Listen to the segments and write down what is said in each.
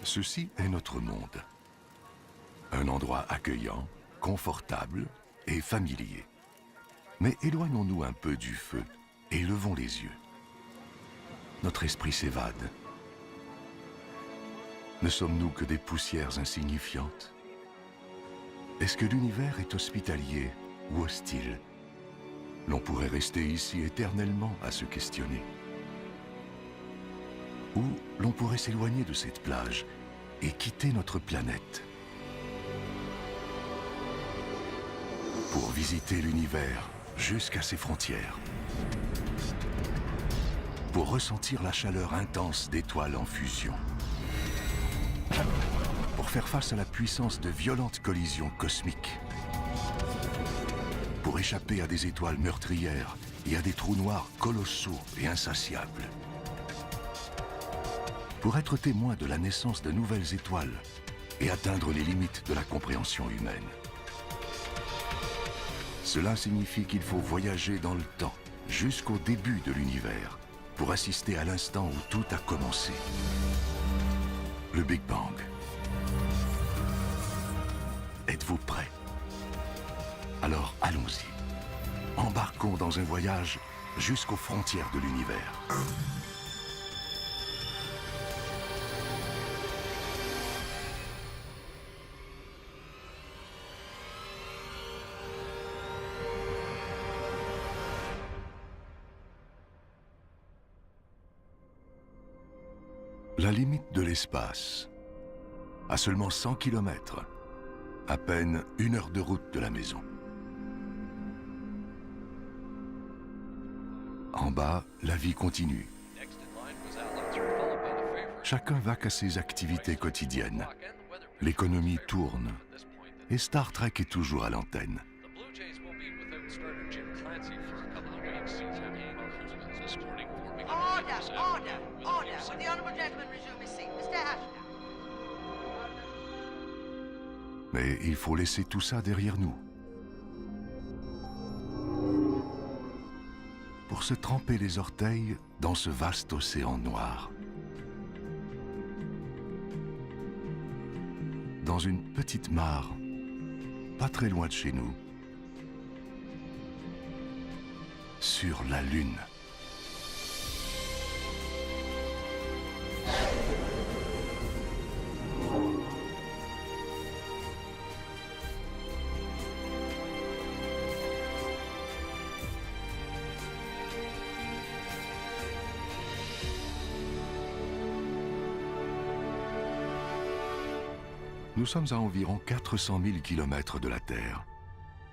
Ceci est notre monde. Un endroit accueillant, confortable et familier. Mais éloignons-nous un peu du feu et levons les yeux. Notre esprit s'évade. Ne sommes-nous que des poussières insignifiantes? Est-ce que l'univers est hospitalier ou hostile? L'on pourrait rester ici éternellement à se questionner. Ou l'on pourrait s'éloigner de cette plage et quitter notre planète. Pour visiter l'univers jusqu'à ses frontières. Pour ressentir la chaleur intense d'étoiles en fusion. Pour faire face à la puissance de violentes collisions cosmiques. Pour échapper à des étoiles meurtrières et à des trous noirs colossaux et insatiables. Pour être témoin de la naissance de nouvelles étoiles et atteindre les limites de la compréhension humaine. Cela signifie qu'il faut voyager dans le temps, jusqu'au début de l'univers, pour assister à l'instant où tout a commencé. Le Big Bang. Êtes-vous prêts? Alors allons-y. Embarquons dans un voyage jusqu'aux frontières de l'univers. La limite de l'espace, à seulement 100 km, à peine 1 heure de route de la maison. En bas, la vie continue. Chacun va qu'à ses activités quotidiennes. L'économie tourne. Et Star Trek est toujours à l'antenne. Mais il faut laisser tout ça derrière nous. Pour se tremper les orteils dans ce vaste océan noir. Dans une petite mare, pas très loin de chez nous, sur la Lune. Nous sommes à environ 400 000 km de la Terre.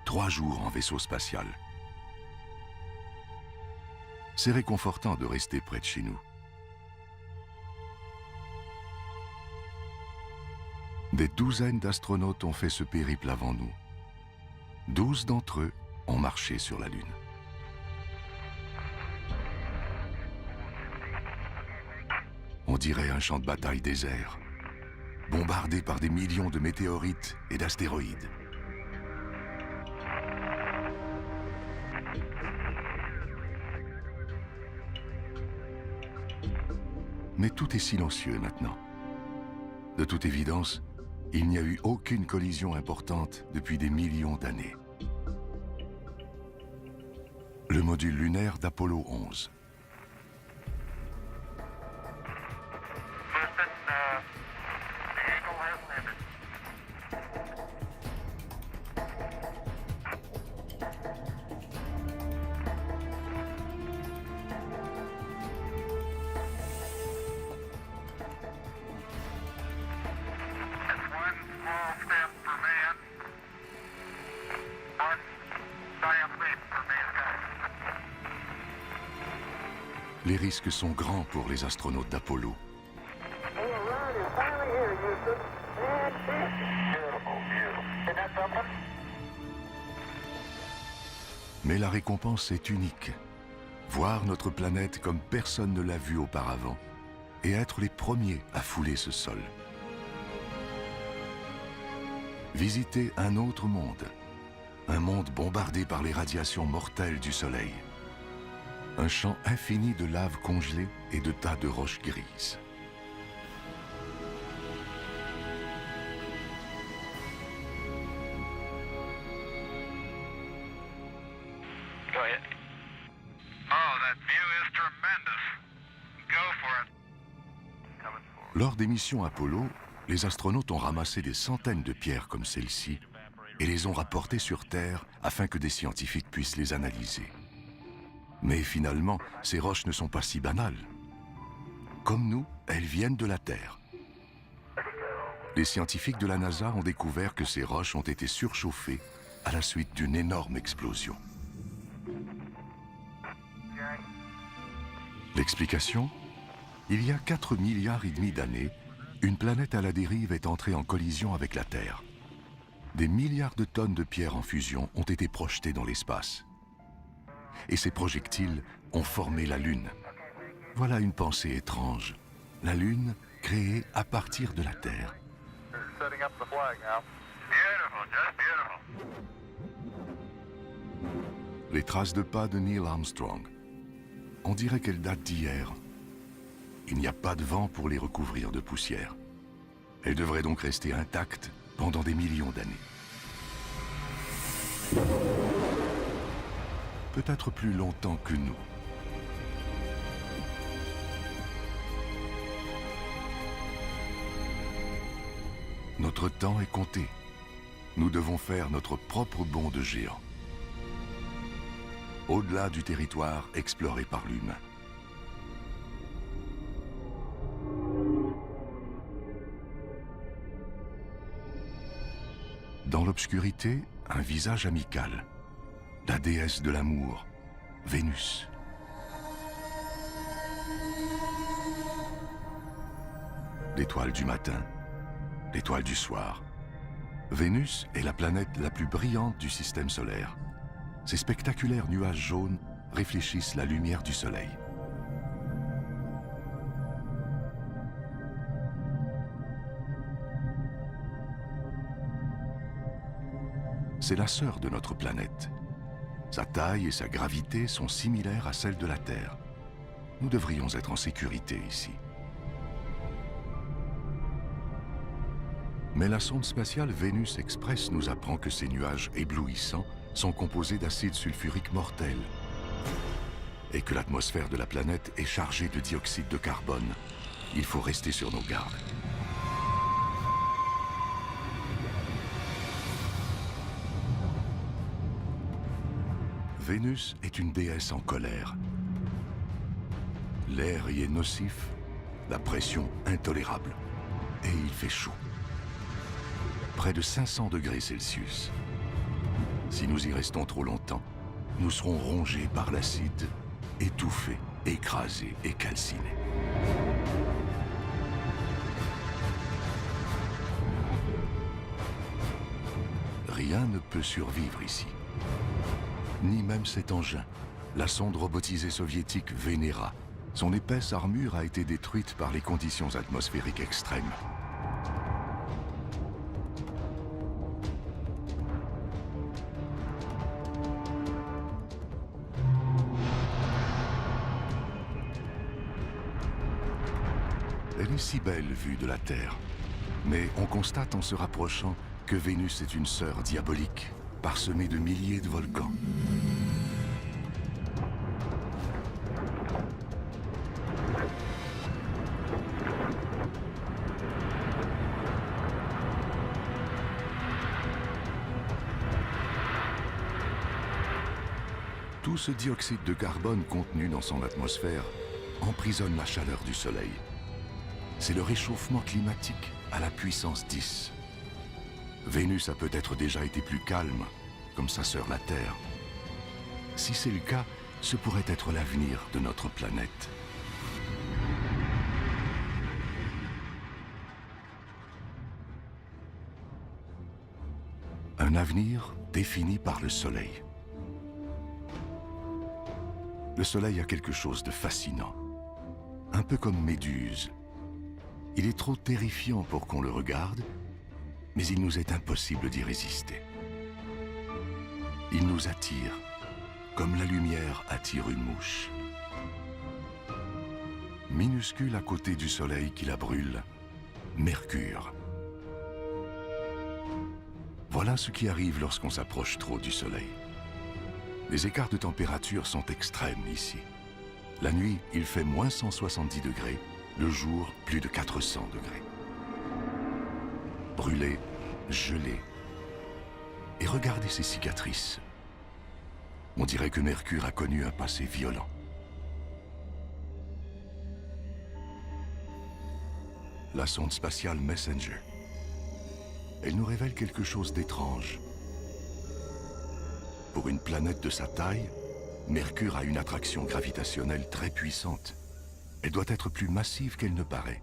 3 jours en vaisseau spatial. C'est réconfortant de rester près de chez nous. Des douzaines d'astronautes ont fait ce périple avant nous. 12 d'entre eux ont marché sur la Lune. On dirait un champ de bataille désert, bombardé par des millions de météorites et d'astéroïdes. Mais tout est silencieux maintenant. De toute évidence, il n'y a eu aucune collision importante depuis des millions d'années. Le module lunaire d'Apollo 11. Les risques sont grands pour les astronautes d'Apollo. Mais la récompense est unique. Voir notre planète comme personne ne l'a vue auparavant et être les premiers à fouler ce sol. Visiter un autre monde. Un monde bombardé par les radiations mortelles du Soleil. Un champ infini de lave congelée et de tas de roches grises. Lors des missions Apollo, les astronautes ont ramassé des centaines de pierres comme celle-ci et les ont rapportées sur Terre afin que des scientifiques puissent les analyser. Mais finalement, ces roches ne sont pas si banales. Comme nous, elles viennent de la Terre. Les scientifiques de la NASA ont découvert que ces roches ont été surchauffées à la suite d'une énorme explosion. L'explication ? Il y a 4,5 milliards d'années, une planète à la dérive est entrée en collision avec la Terre. Des milliards de tonnes de pierres en fusion ont été projetées dans l'espace. Et ces projectiles ont formé la Lune. Voilà une pensée étrange. La Lune créée à partir de la Terre. Les traces de pas de Neil Armstrong. On dirait qu'elles datent d'hier. Il n'y a pas de vent pour les recouvrir de poussière. Elles devraient donc rester intactes pendant des millions d'années. Peut-être plus longtemps que nous. Notre temps est compté. Nous devons faire notre propre bond de géant. Au-delà du territoire exploré par l'humain. Dans l'obscurité, un visage amical. La déesse de l'amour, Vénus. L'étoile du matin, l'étoile du soir. Vénus est la planète la plus brillante du système solaire. Ces spectaculaires nuages jaunes réfléchissent la lumière du soleil. C'est la sœur de notre planète. Sa taille et sa gravité sont similaires à celles de la Terre. Nous devrions être en sécurité ici. Mais la sonde spatiale Vénus Express nous apprend que ces nuages éblouissants sont composés d'acide sulfurique mortel et que l'atmosphère de la planète est chargée de dioxyde de carbone. Il faut rester sur nos gardes. Vénus est une déesse en colère. L'air y est nocif, la pression intolérable, et il fait chaud. Près de 500 degrés Celsius. Si nous y restons trop longtemps, nous serons rongés par l'acide, étouffés, écrasés et calcinés. Rien ne peut survivre ici. Ni même cet engin, la sonde robotisée soviétique Venera. Son épaisse armure a été détruite par les conditions atmosphériques extrêmes. Elle est si belle vue de la Terre. Mais on constate en se rapprochant que Vénus est une sœur diabolique, parsemée de milliers de volcans. Tout ce dioxyde de carbone contenu dans son atmosphère emprisonne la chaleur du Soleil. C'est le réchauffement climatique à la puissance 10. Vénus a peut-être déjà été plus calme, comme sa sœur la Terre. Si c'est le cas, ce pourrait être l'avenir de notre planète. Un avenir défini par le Soleil. Le Soleil a quelque chose de fascinant. Un peu comme Méduse. Il est trop terrifiant pour qu'on le regarde, mais il nous est impossible d'y résister. Il nous attire, comme la lumière attire une mouche. Minuscule à côté du Soleil qui la brûle, Mercure. Voilà ce qui arrive lorsqu'on s'approche trop du Soleil. Les écarts de température sont extrêmes ici. La nuit, il fait moins 170 degrés, le jour, plus de 400 degrés. Brûlé, gelé. Et regardez ces cicatrices. On dirait que Mercure a connu un passé violent. La sonde spatiale Messenger. Elle nous révèle quelque chose d'étrange. Pour une planète de sa taille, Mercure a une attraction gravitationnelle très puissante. Elle doit être plus massive qu'elle ne paraît.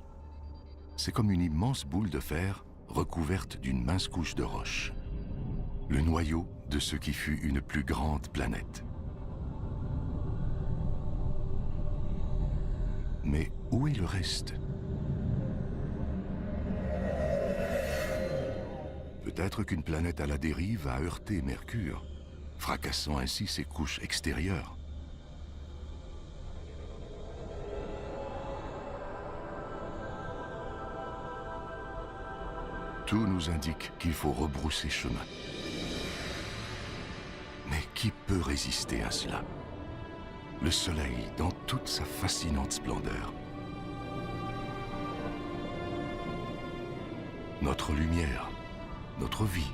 C'est comme une immense boule de fer recouverte d'une mince couche de roche. Le noyau de ce qui fut une plus grande planète. Mais où est le reste? Peut-être qu'une planète à la dérive a heurté Mercure, fracassant ainsi ses couches extérieures. Tout nous indique qu'il faut rebrousser chemin. Mais qui peut résister à cela? Le soleil dans toute sa fascinante splendeur. Notre lumière, notre vie.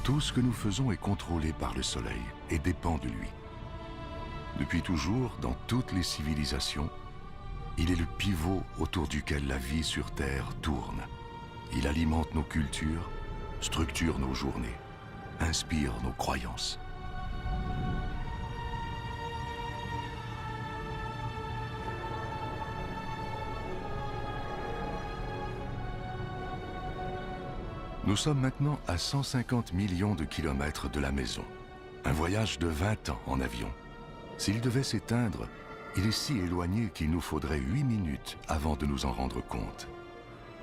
Tout ce que nous faisons est contrôlé par le soleil et dépend de lui. Depuis toujours, dans toutes les civilisations, il est le pivot autour duquel la vie sur Terre tourne. Il alimente nos cultures, structure nos journées, inspire nos croyances. Nous sommes maintenant à 150 millions de kilomètres de la maison. Un voyage de 20 ans en avion. S'il devait s'éteindre, il est si éloigné qu'il nous faudrait 8 minutes avant de nous en rendre compte.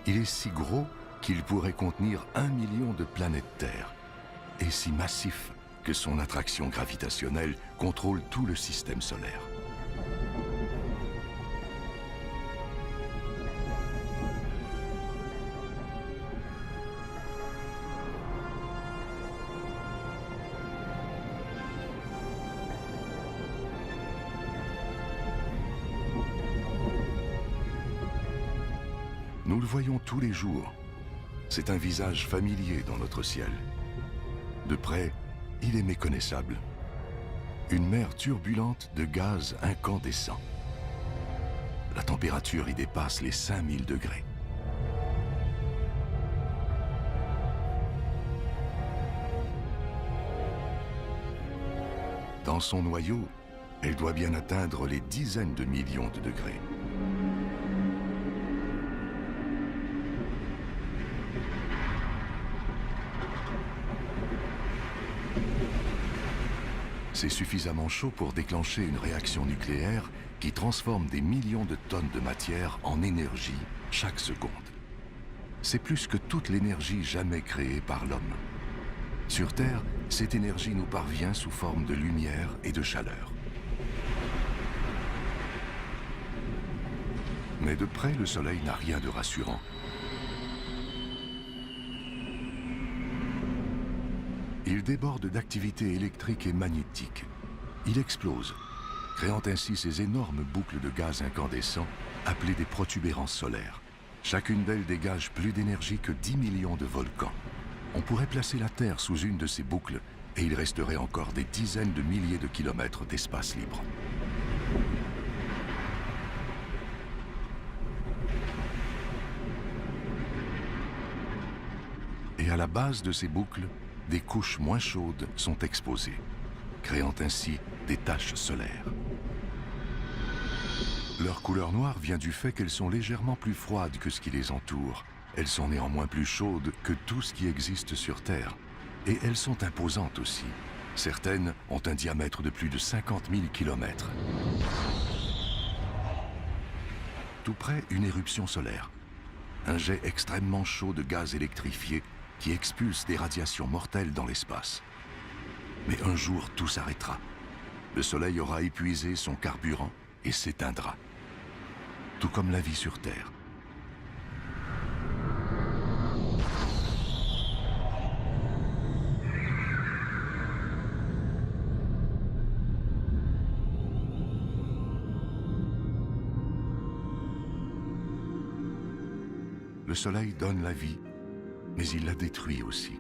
Il est si gros qu'il pourrait contenir 1 million de planètes Terre, et si massif que son attraction gravitationnelle contrôle tout le système solaire. Nous le voyons tous les jours. C'est un visage familier dans notre ciel. De près, il est méconnaissable. Une mer turbulente de gaz incandescents. La température y dépasse les 5000 degrés. Dans son noyau, elle doit bien atteindre les dizaines de millions de degrés. C'est suffisamment chaud pour déclencher une réaction nucléaire qui transforme des millions de tonnes de matière en énergie chaque seconde. C'est plus que toute l'énergie jamais créée par l'homme. Sur Terre, cette énergie nous parvient sous forme de lumière et de chaleur. Mais de près, le Soleil n'a rien de rassurant. Il déborde d'activité électrique et magnétique. Il explose, créant ainsi ces énormes boucles de gaz incandescents appelées des protubérances solaires. Chacune d'elles dégage plus d'énergie que 10 millions de volcans. On pourrait placer la Terre sous une de ces boucles et il resterait encore des dizaines de milliers de kilomètres d'espace libre. Et à la base de ces boucles, des couches moins chaudes sont exposées, créant ainsi des taches solaires. Leur couleur noire vient du fait qu'elles sont légèrement plus froides que ce qui les entoure. Elles sont néanmoins plus chaudes que tout ce qui existe sur Terre. Et elles sont imposantes aussi. Certaines ont un diamètre de plus de 50 000 kilomètres. Tout près, une éruption solaire. Un jet extrêmement chaud de gaz électrifié qui expulse des radiations mortelles dans l'espace. Mais un jour, tout s'arrêtera. Le Soleil aura épuisé son carburant et s'éteindra. Tout comme la vie sur Terre. le Soleil donne la vie, mais il la détruit aussi.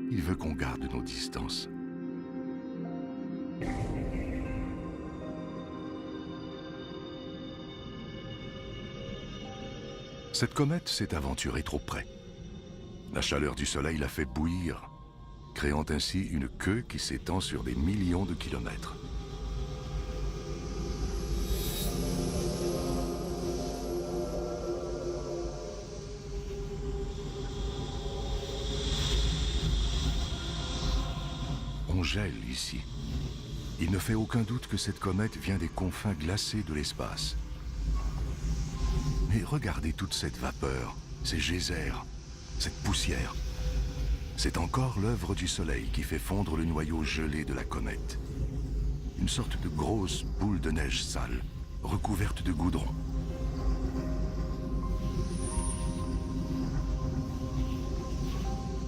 Il veut qu'on garde nos distances. Cette comète s'est aventurée trop près. La chaleur du Soleil l'a fait bouillir, créant ainsi une queue qui s'étend sur des millions de kilomètres. On gèle ici. Il ne fait aucun doute que cette comète vient des confins glacés de l'espace. Mais regardez toute cette vapeur, ces geysers, cette poussière. C'est encore l'œuvre du Soleil qui fait fondre le noyau gelé de la comète. Une sorte de grosse boule de neige sale, recouverte de goudron.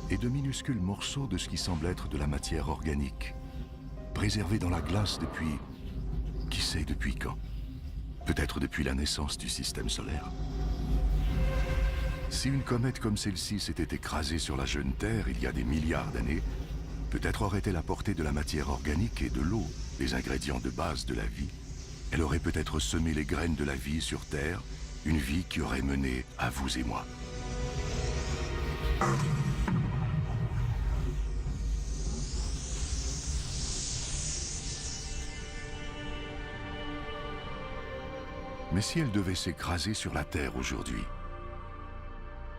Et de minuscules morceaux de ce qui semble être de la matière organique, préservés dans la glace depuis... qui sait depuis quand? Peut-être depuis la naissance du système solaire. Si une comète comme celle-ci s'était écrasée sur la jeune Terre il y a des milliards d'années, peut-être aurait-elle apporté de la matière organique et de l'eau, les ingrédients de base de la vie. Elle aurait peut-être semé les graines de la vie sur Terre, une vie qui aurait mené à vous et moi. Mais si elle devait s'écraser sur la Terre aujourd'hui,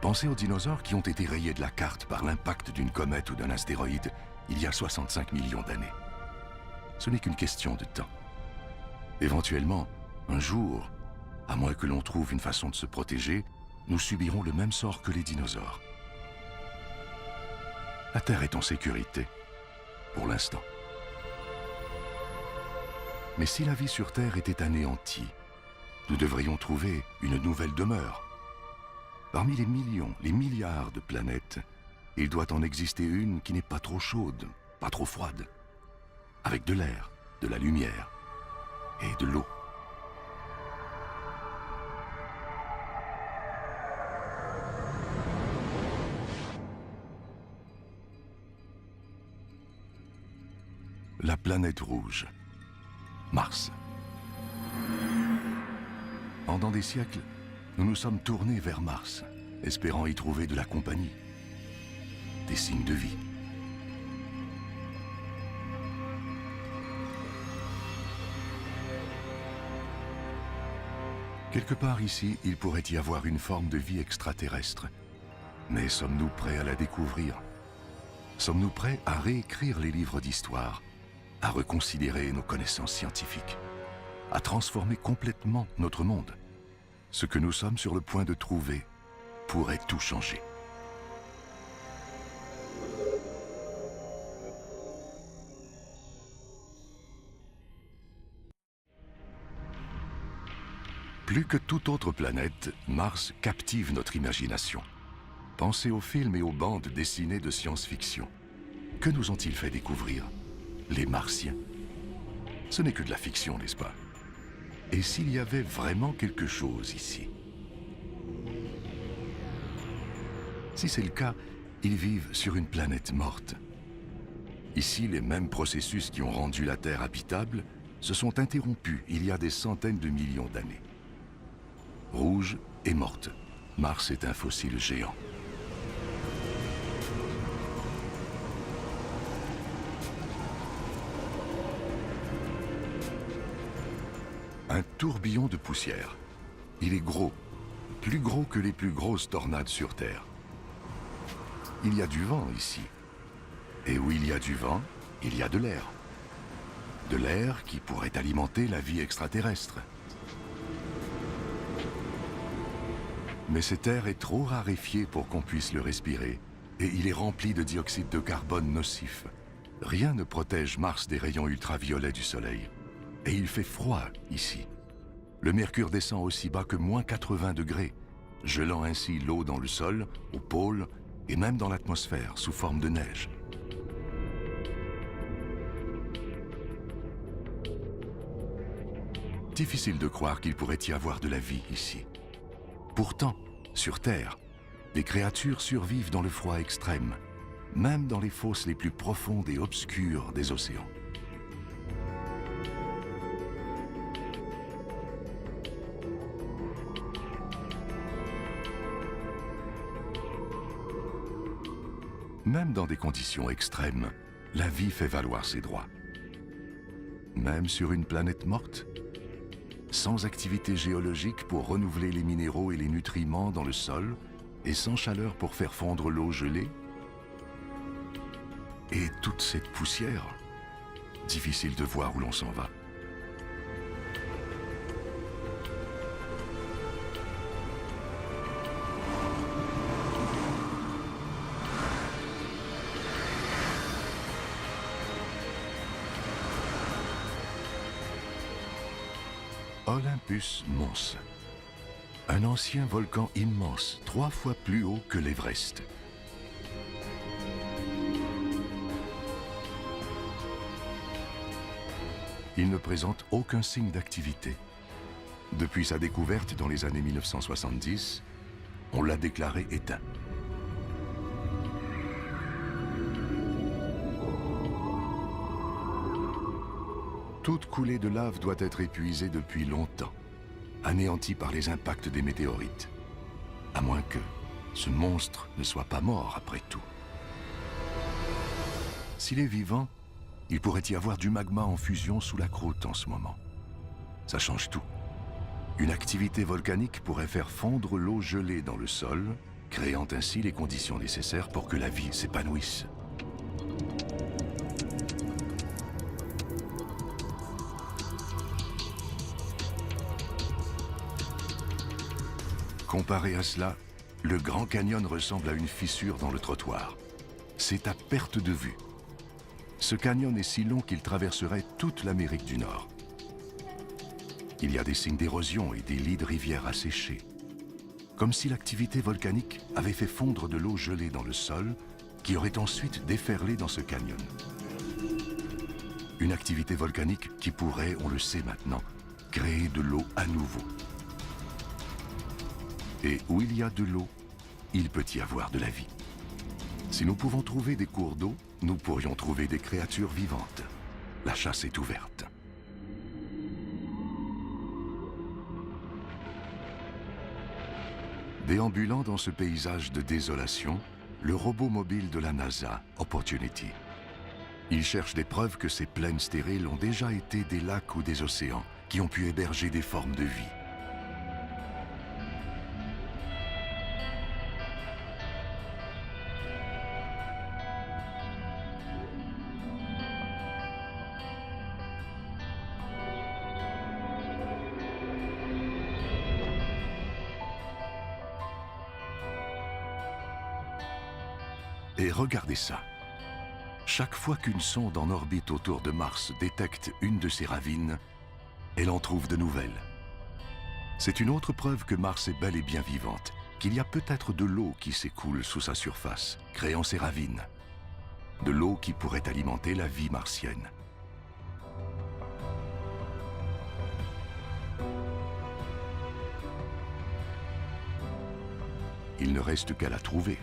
pensez aux dinosaures qui ont été rayés de la carte par l'impact d'une comète ou d'un astéroïde il y a 65 millions d'années. Ce n'est qu'une question de temps. Éventuellement, un jour, à moins que l'on trouve une façon de se protéger, nous subirons le même sort que les dinosaures. La Terre est en sécurité, pour l'instant. Mais si la vie sur Terre était anéantie, nous devrions trouver une nouvelle demeure. Parmi les millions, les milliards de planètes, il doit en exister une qui n'est pas trop chaude, pas trop froide, avec de l'air, de la lumière et de l'eau. La planète rouge, Mars. Pendant des siècles, nous nous sommes tournés vers Mars, espérant y trouver de la compagnie, des signes de vie. Quelque part ici, il pourrait y avoir une forme de vie extraterrestre. Mais sommes-nous prêts à la découvrir? Sommes-nous prêts à réécrire les livres d'histoire, à reconsidérer nos connaissances scientifiques, à transformer complètement notre monde? Ce que nous sommes sur le point de trouver pourrait tout changer. Plus que toute autre planète, Mars captive notre imagination. Pensez aux films et aux bandes dessinées de science-fiction. Que nous ont-ils fait découvrir? Les Martiens. Ce n'est que de la fiction, n'est-ce pas? Et s'il y avait vraiment quelque chose ici? Si c'est le cas, ils vivent sur une planète morte. Ici, les mêmes processus qui ont rendu la Terre habitable se sont interrompus il y a des centaines de millions d'années. Rouge et morte, Mars est un fossile géant. Un tourbillon de poussière. Il est gros, plus gros que les plus grosses tornades sur Terre. Il y a du vent ici. Et où il y a du vent, il y a de l'air. De l'air qui pourrait alimenter la vie extraterrestre. Mais cet air est trop raréfié pour qu'on puisse le respirer, et il est rempli de dioxyde de carbone nocif. Rien ne protège Mars des rayons ultraviolets du Soleil. Et il fait froid ici. Le mercure descend aussi bas que -80 degrés, gelant ainsi l'eau dans le sol, au pôle et même dans l'atmosphère sous forme de neige. Difficile de croire qu'il pourrait y avoir de la vie ici. Pourtant, Sur Terre, les créatures survivent dans le froid extrême, même dans les fosses les plus profondes et obscures des océans. Même dans des conditions extrêmes, la vie fait valoir ses droits. Même sur une planète morte, sans activité géologique pour renouveler les minéraux et les nutriments dans le sol, et sans chaleur pour faire fondre l'eau gelée, et toute cette poussière, difficile de voir où l'on s'en va. Olympus Mons, un ancien volcan immense, 3 fois plus haut que l'Everest. Il ne présente aucun signe d'activité. Depuis sa découverte dans les années 1970, on l'a déclaré éteint. Toute coulée de lave doit être épuisée depuis longtemps, anéantie par les impacts des météorites. À moins que ce monstre ne soit pas mort après tout. S'il est vivant, il pourrait y avoir du magma en fusion sous la croûte en ce moment. Ça change tout. Une activité volcanique pourrait faire fondre l'eau gelée dans le sol, créant ainsi les conditions nécessaires pour que la vie s'épanouisse. Comparé à cela, le Grand Canyon ressemble à une fissure dans le trottoir. C'est à perte de vue. Ce canyon est si long qu'il traverserait toute l'Amérique du Nord. Il y a des signes d'érosion et des lits de rivières asséchés. Comme si l'activité volcanique avait fait fondre de l'eau gelée dans le sol, qui aurait ensuite déferlé dans ce canyon. Une activité volcanique qui pourrait, on le sait maintenant, créer de l'eau à nouveau. Et où il y a de l'eau, il peut y avoir de la vie. Si nous pouvons trouver des cours d'eau, nous pourrions trouver des créatures vivantes. La chasse est ouverte. Déambulant dans ce paysage de désolation, le robot mobile de la NASA, Opportunity. Il cherche des preuves que ces plaines stériles ont déjà été des lacs ou des océans qui ont pu héberger des formes de vie. Et regardez ça. Chaque fois qu'une sonde en orbite autour de Mars détecte une de ces ravines, elle en trouve de nouvelles. C'est une autre preuve que Mars est bel et bien vivante, qu'il y a peut-être de l'eau qui s'écoule sous sa surface, créant ces ravines. De l'eau qui pourrait alimenter la vie martienne. Il ne reste qu'à la trouver.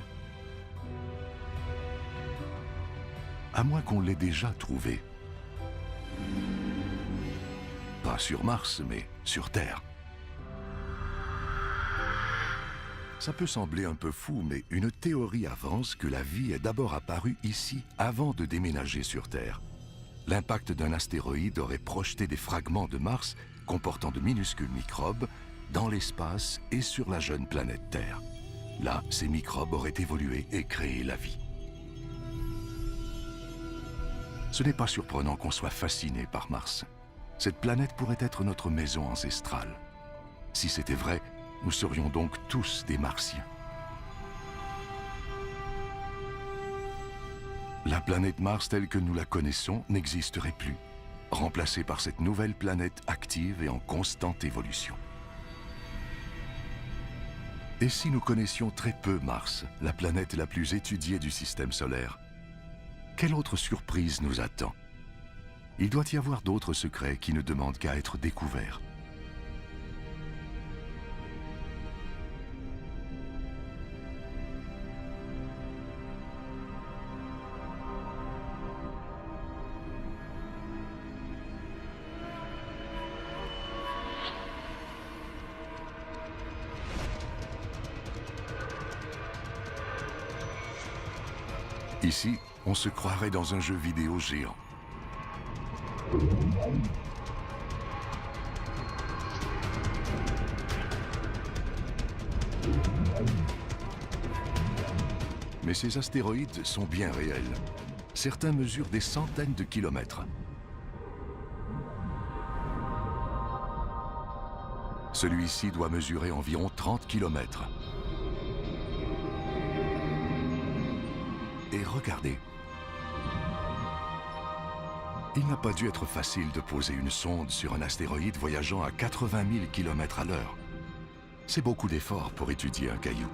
À moins qu'on l'ait déjà trouvée. Pas sur Mars, mais sur Terre. Ça peut sembler un peu fou, mais une théorie avance que la vie est d'abord apparue ici avant de déménager sur Terre. L'impact d'un astéroïde aurait projeté des fragments de Mars comportant de minuscules microbes dans l'espace et sur la jeune planète Terre. Là, ces microbes auraient évolué et créé la vie. Ce n'est pas surprenant qu'on soit fasciné par Mars. Cette planète pourrait être notre maison ancestrale. Si c'était vrai, nous serions donc tous des Martiens. La planète Mars telle que nous la connaissons n'existerait plus, remplacée par cette nouvelle planète active et en constante évolution. Et si nous connaissions très peu Mars, la planète la plus étudiée du système solaire, quelle autre surprise nous attend? Il doit y avoir d'autres secrets qui ne demandent qu'à être découverts. Ici, on se croirait dans un jeu vidéo géant. Mais ces astéroïdes sont bien réels. Certains mesurent des centaines de kilomètres. Celui-ci doit mesurer environ 30 kilomètres. Et regardez. Il n'a pas dû être facile de poser une sonde sur un astéroïde voyageant à 80 000 km à l'heure. C'est beaucoup d'efforts pour étudier un caillou.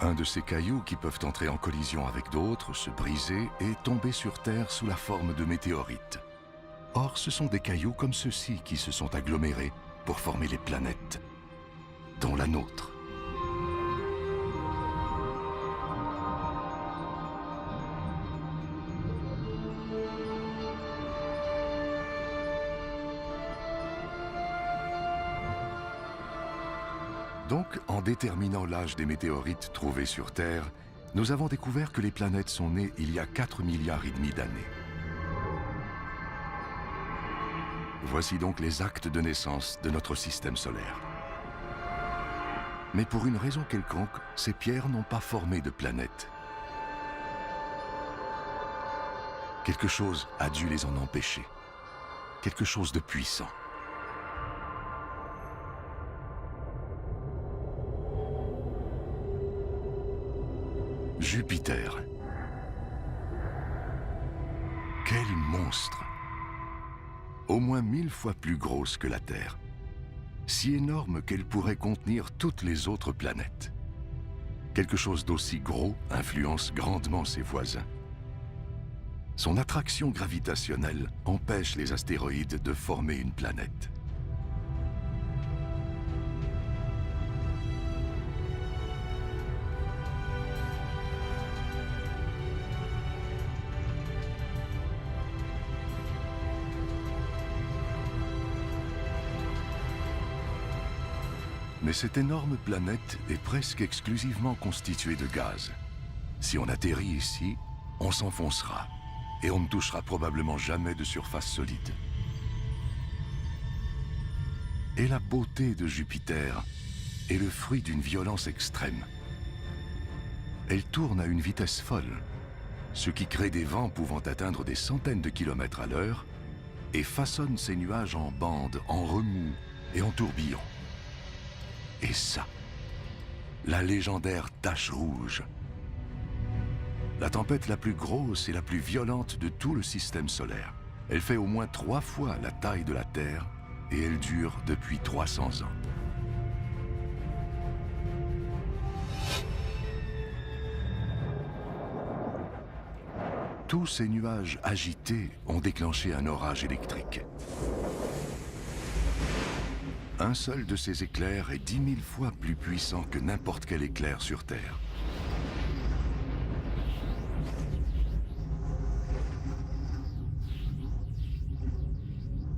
Un de ces cailloux qui peuvent entrer en collision avec d'autres, se briser et tomber sur Terre sous la forme de météorites. Or, ce sont des cailloux comme ceux-ci qui se sont agglomérés pour former les planètes, dont la nôtre. Donc, en déterminant l'âge des météorites trouvés sur Terre, nous avons découvert que les planètes sont nées il y a 4,5 milliards d'années. Voici donc les actes de naissance de notre système solaire. Mais pour une raison quelconque, ces pierres n'ont pas formé de planètes. Quelque chose a dû les en empêcher. Quelque chose de puissant. Jupiter. Quel monstre! Au moins 1000 fois plus grosse que la Terre. Si énorme qu'elle pourrait contenir toutes les autres planètes. Quelque chose d'aussi gros influence grandement ses voisins. Son attraction gravitationnelle empêche les astéroïdes de former une planète. Mais cette énorme planète est presque exclusivement constituée de gaz. Si on atterrit ici, on s'enfoncera et on ne touchera probablement jamais de surface solide. Et la beauté de Jupiter est le fruit d'une violence extrême. Elle tourne à une vitesse folle, ce qui crée des vents pouvant atteindre des centaines de kilomètres à l'heure et façonne ces nuages en bandes, en remous et en tourbillons. Et ça, la légendaire tache rouge. La tempête la plus grosse et la plus violente de tout le système solaire. Elle fait au moins 3 fois la taille de la Terre et elle dure depuis 300 ans. Tous ces nuages agités ont déclenché un orage électrique. Un seul de ces éclairs est 10 000 fois plus puissant que n'importe quel éclair sur Terre.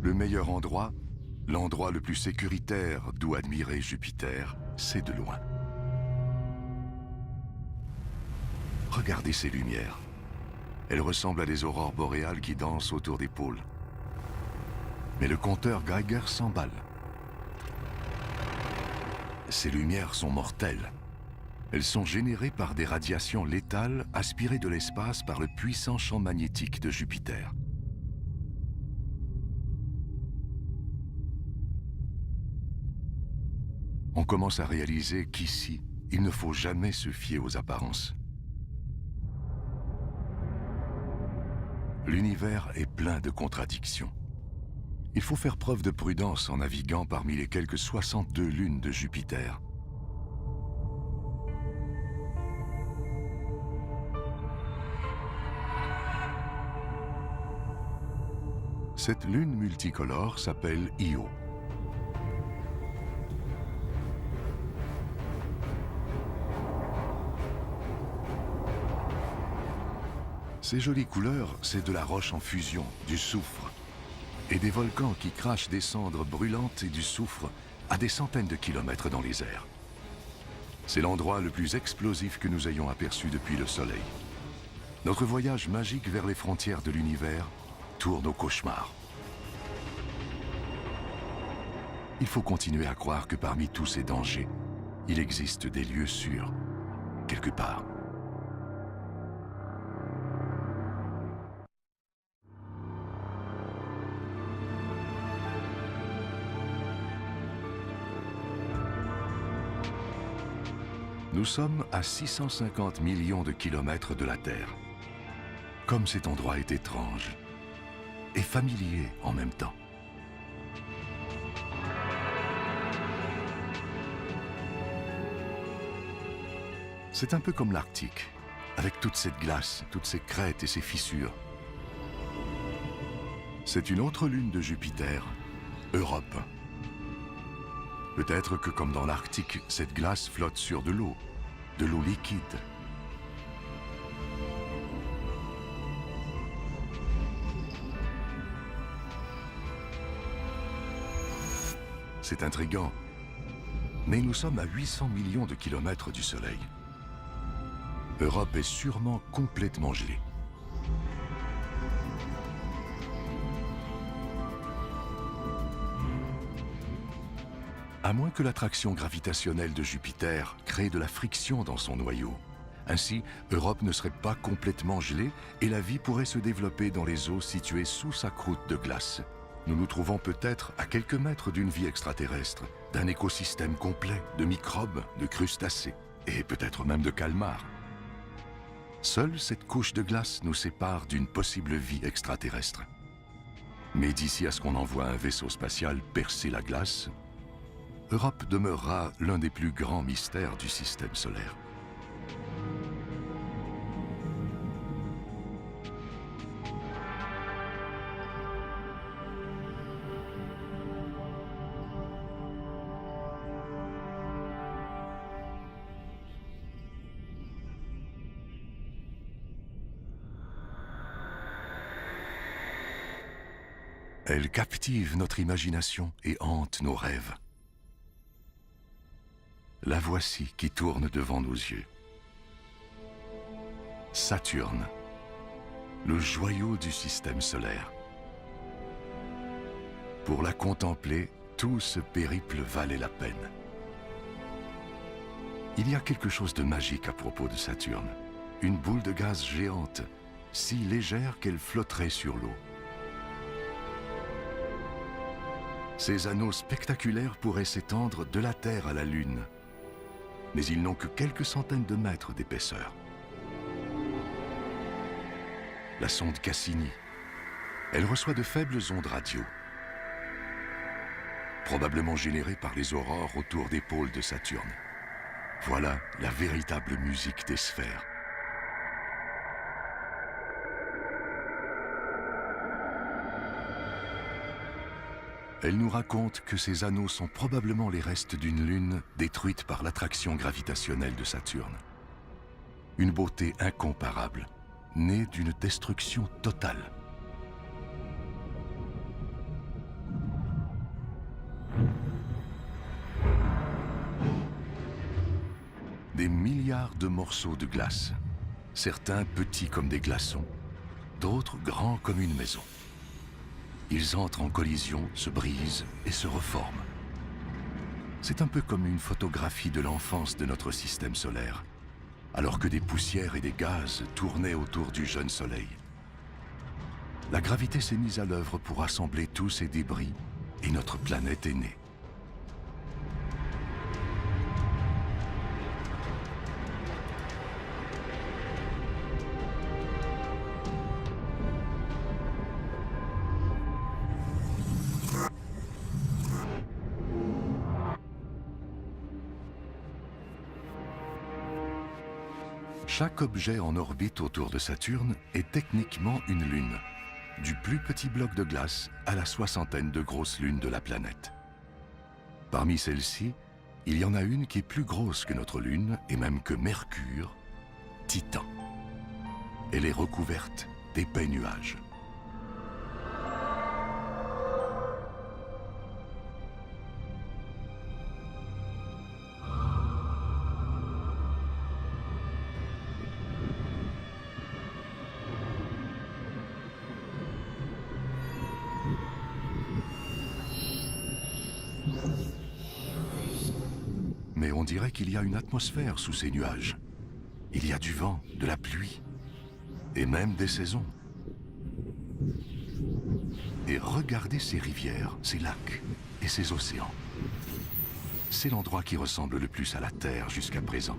Le meilleur endroit, l'endroit le plus sécuritaire d'où admirer Jupiter, c'est de loin. Regardez ces lumières. Elles ressemblent à des aurores boréales qui dansent autour des pôles. Mais le compteur Geiger s'emballe. Ces lumières sont mortelles. Elles sont générées par des radiations létales aspirées de l'espace par le puissant champ magnétique de Jupiter. On commence à réaliser qu'ici, il ne faut jamais se fier aux apparences. L'univers est plein de contradictions. Il faut faire preuve de prudence en naviguant parmi les quelques 62 lunes de Jupiter. Cette lune multicolore s'appelle Io. Ces jolies couleurs, c'est de la roche en fusion, du soufre, et des volcans qui crachent des cendres brûlantes et du soufre à des centaines de kilomètres dans les airs. C'est l'endroit le plus explosif que nous ayons aperçu depuis le Soleil. Notre voyage magique vers les frontières de l'univers tourne au cauchemar. Il faut continuer à croire que parmi tous ces dangers, il existe des lieux sûrs, quelque part. Nous sommes à 650 millions de kilomètres de la Terre. Comme cet endroit est étrange et familier en même temps. C'est un peu comme l'Arctique, avec toute cette glace, toutes ces crêtes et ces fissures. C'est une autre lune de Jupiter, Europe. Peut-être que comme dans l'Arctique, cette glace flotte sur de l'eau liquide. C'est intriguant, mais nous sommes à 800 millions de kilomètres du Soleil. Europe est sûrement complètement gelée. À moins que l'attraction gravitationnelle de Jupiter crée de la friction dans son noyau. Ainsi, Europe ne serait pas complètement gelée et la vie pourrait se développer dans les eaux situées sous sa croûte de glace. Nous nous trouvons peut-être à quelques mètres d'une vie extraterrestre, d'un écosystème complet de microbes, de crustacés et peut-être même de calmars. Seule cette couche de glace nous sépare d'une possible vie extraterrestre. Mais d'ici à ce qu'on envoie un vaisseau spatial percer la glace, Europe demeurera l'un des plus grands mystères du système solaire. Elle captive notre imagination et hante nos rêves. La voici qui tourne devant nos yeux. Saturne, le joyau du système solaire. Pour la contempler, tout ce périple valait la peine. Il y a quelque chose de magique à propos de Saturne. Une boule de gaz géante, si légère qu'elle flotterait sur l'eau. Ces anneaux spectaculaires pourraient s'étendre de la Terre à la Lune. Mais ils n'ont que quelques centaines de mètres d'épaisseur. La sonde Cassini, elle reçoit de faibles ondes radio, probablement générées par les aurores autour des pôles de Saturne. Voilà la véritable musique des sphères. Elle nous raconte que ces anneaux sont probablement les restes d'une lune détruite par l'attraction gravitationnelle de Saturne. Une beauté incomparable, née d'une destruction totale. Des milliards de morceaux de glace, certains petits comme des glaçons, d'autres grands comme une maison. Ils entrent en collision, se brisent et se reforment. C'est un peu comme une photographie de l'enfance de notre système solaire, alors que des poussières et des gaz tournaient autour du jeune soleil. La gravité s'est mise à l'œuvre pour rassembler tous ces débris et notre planète est née. Chaque objet en orbite autour de Saturne est techniquement une lune, du plus petit bloc de glace à la soixantaine de grosses lunes de la planète. Parmi celles-ci, il y en a une qui est plus grosse que notre lune et même que Mercure, Titan. Elle est recouverte d'épais nuages. mais on dirait qu'il y a une atmosphère sous ces nuages. Il y a du vent, de la pluie, et même des saisons. Et regardez ces rivières, ces lacs et ces océans. C'est l'endroit qui ressemble le plus à la Terre jusqu'à présent.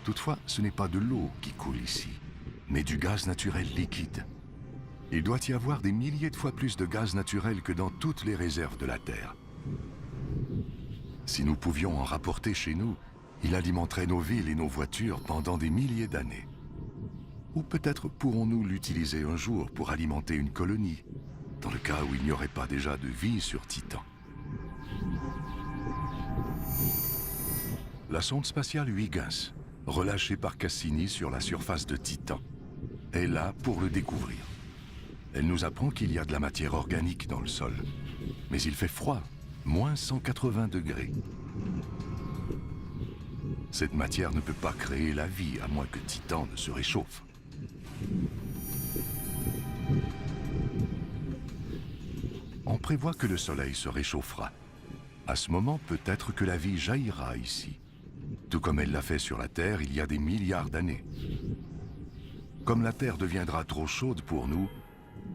Toutefois, ce n'est pas de l'eau qui coule ici, mais du gaz naturel liquide. Il doit y avoir des milliers de fois plus de gaz naturel que dans toutes les réserves de la Terre. Si nous pouvions en rapporter chez nous, il alimenterait nos villes et nos voitures pendant des milliers d'années. Ou peut-être pourrons-nous l'utiliser un jour pour alimenter une colonie, dans le cas où il n'y aurait pas déjà de vie sur Titan. La sonde spatiale Huygens, relâchée par Cassini sur la surface de Titan, est là pour le découvrir. Elle nous apprend qu'il y a de la matière organique dans le sol, mais il fait froid, moins 180 degrés. Cette matière ne peut pas créer la vie, à moins que Titan ne se réchauffe. On prévoit que le Soleil se réchauffera. À ce moment, peut-être que la vie jaillira ici, tout comme elle l'a fait sur la Terre il y a des milliards d'années. Comme la Terre deviendra trop chaude pour nous,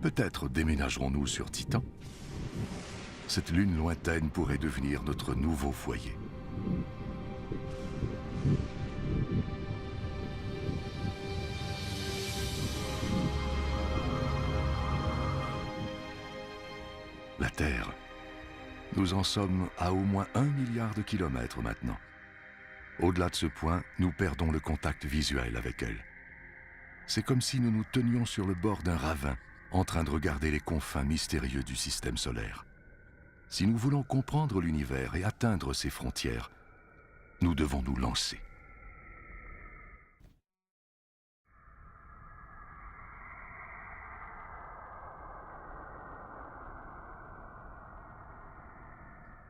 peut-être déménagerons-nous sur Titan. Cette lune lointaine pourrait devenir notre nouveau foyer. La Terre. Nous en sommes à au moins 1 milliard de kilomètres maintenant. Au-delà de ce point, nous perdons le contact visuel avec elle. C'est comme si nous nous tenions sur le bord d'un ravin, en train de regarder les confins mystérieux du système solaire. Si nous voulons comprendre l'univers et atteindre ses frontières, nous devons nous lancer.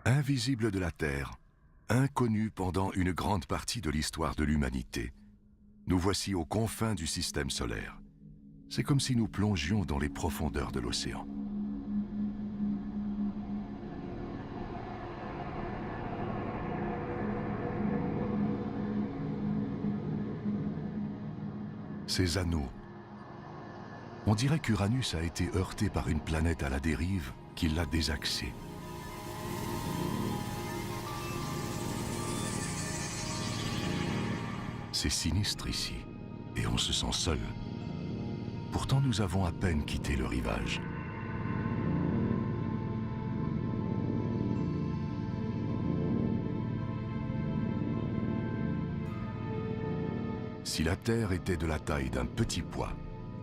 Invisible de la Terre, inconnu pendant une grande partie de l'histoire de l'humanité, nous voici aux confins du système solaire. C'est comme si nous plongions dans les profondeurs de l'océan. Ces anneaux. On dirait qu'Uranus a été heurté par une planète à la dérive qui l'a désaxé. C'est sinistre ici, et on se sent seul. Pourtant, nous avons à peine quitté le rivage. Si la Terre était de la taille d'un petit pois,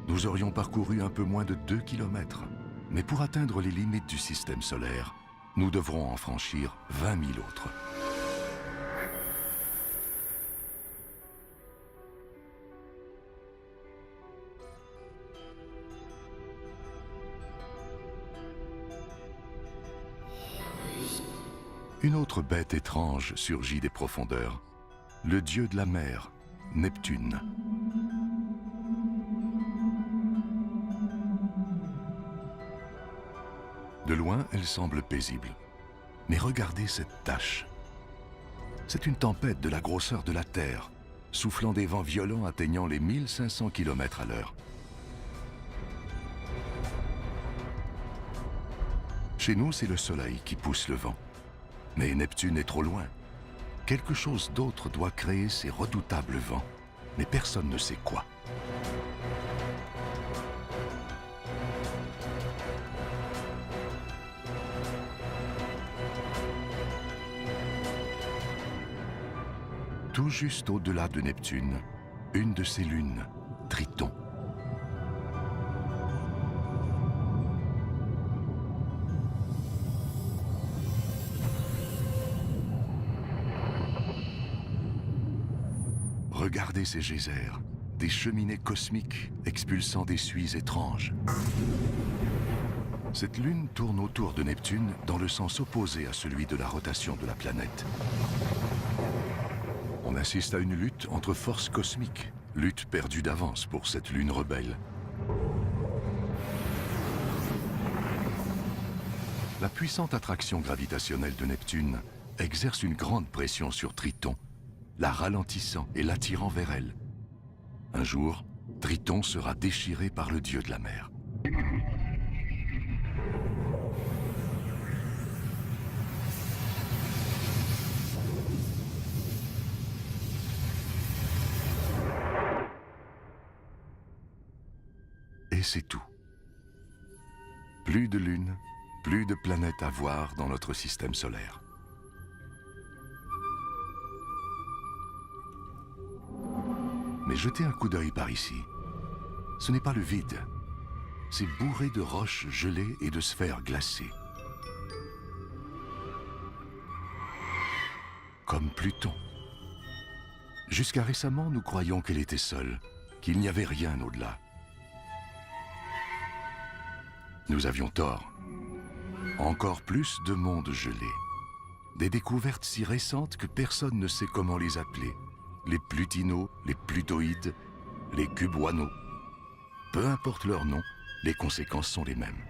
nous aurions parcouru un peu moins de 2 kilomètres. Mais pour atteindre les limites du système solaire, nous devrons en franchir 20 000 autres. Une autre bête étrange surgit des profondeurs, le dieu de la mer, Neptune. De loin, elle semble paisible. Mais regardez cette tache. C'est une tempête de la grosseur de la Terre, soufflant des vents violents atteignant les 1500 km à l'heure. Chez nous, c'est le Soleil qui pousse le vent. Mais Neptune est trop loin. Quelque chose d'autre doit créer ces redoutables vents, mais personne ne sait quoi. Tout juste au-delà de Neptune, une de ses lunes, Triton. Regardez ces geysers, des cheminées cosmiques expulsant des suies étranges. Cette lune tourne autour de Neptune dans le sens opposé à celui de la rotation de la planète. On assiste à une lutte entre forces cosmiques, lutte perdue d'avance pour cette lune rebelle. La puissante attraction gravitationnelle de Neptune exerce une grande pression sur Triton, la ralentissant et l'attirant vers elle. Un jour, Triton sera déchiré par le dieu de la mer. Et c'est tout. Plus de lunes, plus de planètes à voir dans notre système solaire. Mais jetez un coup d'œil par ici. Ce n'est pas le vide. C'est bourré de roches gelées et de sphères glacées. Comme Pluton. Jusqu'à récemment, nous croyions qu'elle était seule, qu'il n'y avait rien au-delà. Nous avions tort. Encore plus de mondes gelés. Des découvertes si récentes que personne ne sait comment les appeler. Les plutinos, les plutoïdes, les cuboinos. Peu importe leur nom, les conséquences sont les mêmes.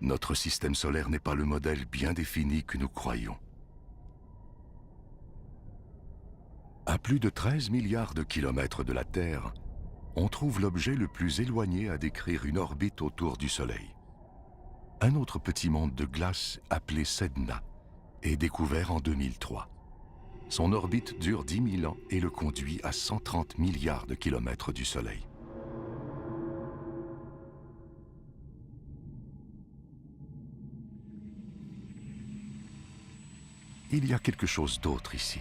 Notre système solaire n'est pas le modèle bien défini que nous croyons. À plus de 13 milliards de kilomètres de la Terre, on trouve l'objet le plus éloigné à décrire une orbite autour du Soleil. Un autre petit monde de glace appelé Sedna est découvert en 2003. Son orbite dure 10 000 ans et le conduit à 130 milliards de kilomètres du Soleil. Il y a quelque chose d'autre ici.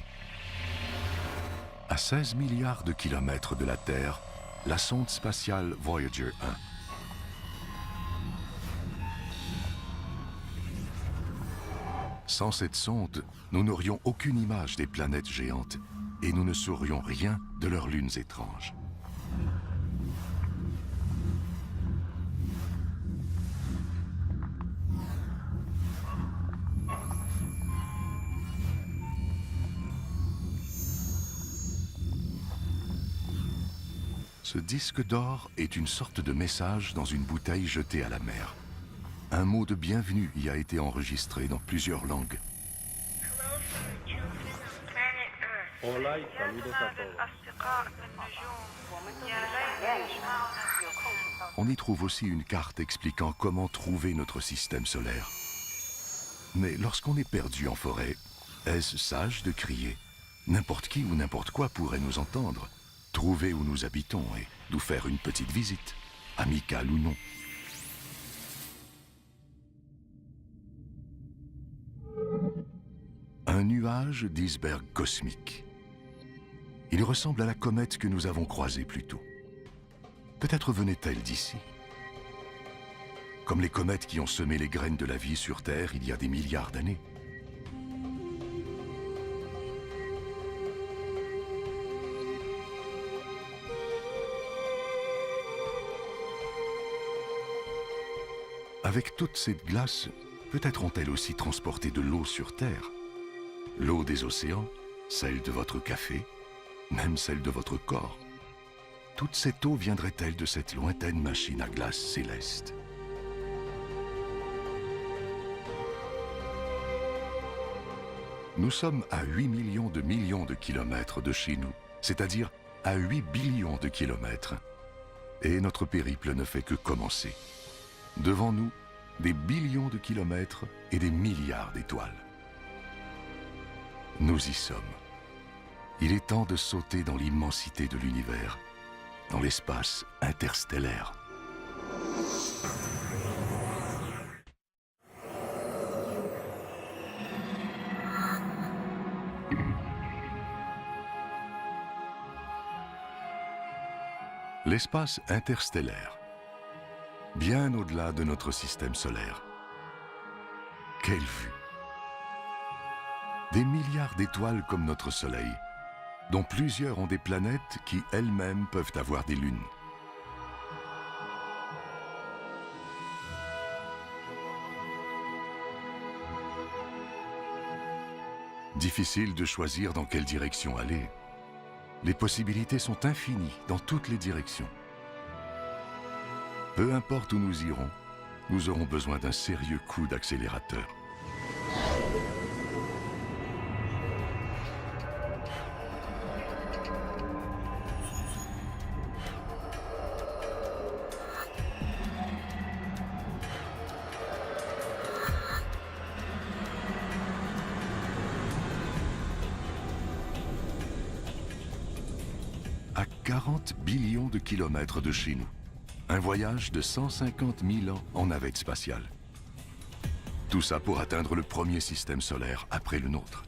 À 16 milliards de kilomètres de la Terre, la sonde spatiale Voyager 1. Sans cette sonde, nous n'aurions aucune image des planètes géantes et nous ne saurions rien de leurs lunes étranges. Ce disque d'or est une sorte de message dans une bouteille jetée à la mer. Un mot de bienvenue y a été enregistré dans plusieurs langues. Hola y saludos a todos. On y trouve aussi une carte expliquant comment trouver notre système solaire. Mais lorsqu'on est perdu en forêt, est-ce sage de crier? N'importe qui ou n'importe quoi pourrait nous entendre, trouver où nous habitons et nous faire une petite visite, amicale ou non. Un nuage d'iceberg cosmique. Il ressemble à la comète que nous avons croisée plus tôt. Peut-être venait-elle d'ici. Comme les comètes qui ont semé les graines de la vie sur Terre il y a des milliards d'années. Avec toute cette glace, peut-être ont-elles aussi transporté de l'eau sur Terre. L'eau des océans, celle de votre café, même celle de votre corps. Toute cette eau viendrait-elle de cette lointaine machine à glace céleste? Nous sommes à 8 millions de kilomètres de chez nous, c'est-à-dire à 8 billions de kilomètres. Et notre périple ne fait que commencer. Devant nous, des billions de kilomètres et des milliards d'étoiles. Nous y sommes. Il est temps de sauter dans l'immensité de l'univers, dans l'espace interstellaire. L'espace interstellaire, bien au-delà de notre système solaire. Quelle vue! Des milliards d'étoiles comme notre Soleil, dont plusieurs ont des planètes qui elles-mêmes peuvent avoir des lunes. Difficile de choisir dans quelle direction aller. Les possibilités sont infinies dans toutes les directions. Peu importe où nous irons, nous aurons besoin d'un sérieux coup d'accélérateur. À 40 billions de kilomètres de chez nous, un voyage de 150 000 ans en navette spatiale. Tout ça pour atteindre le premier système solaire après le nôtre.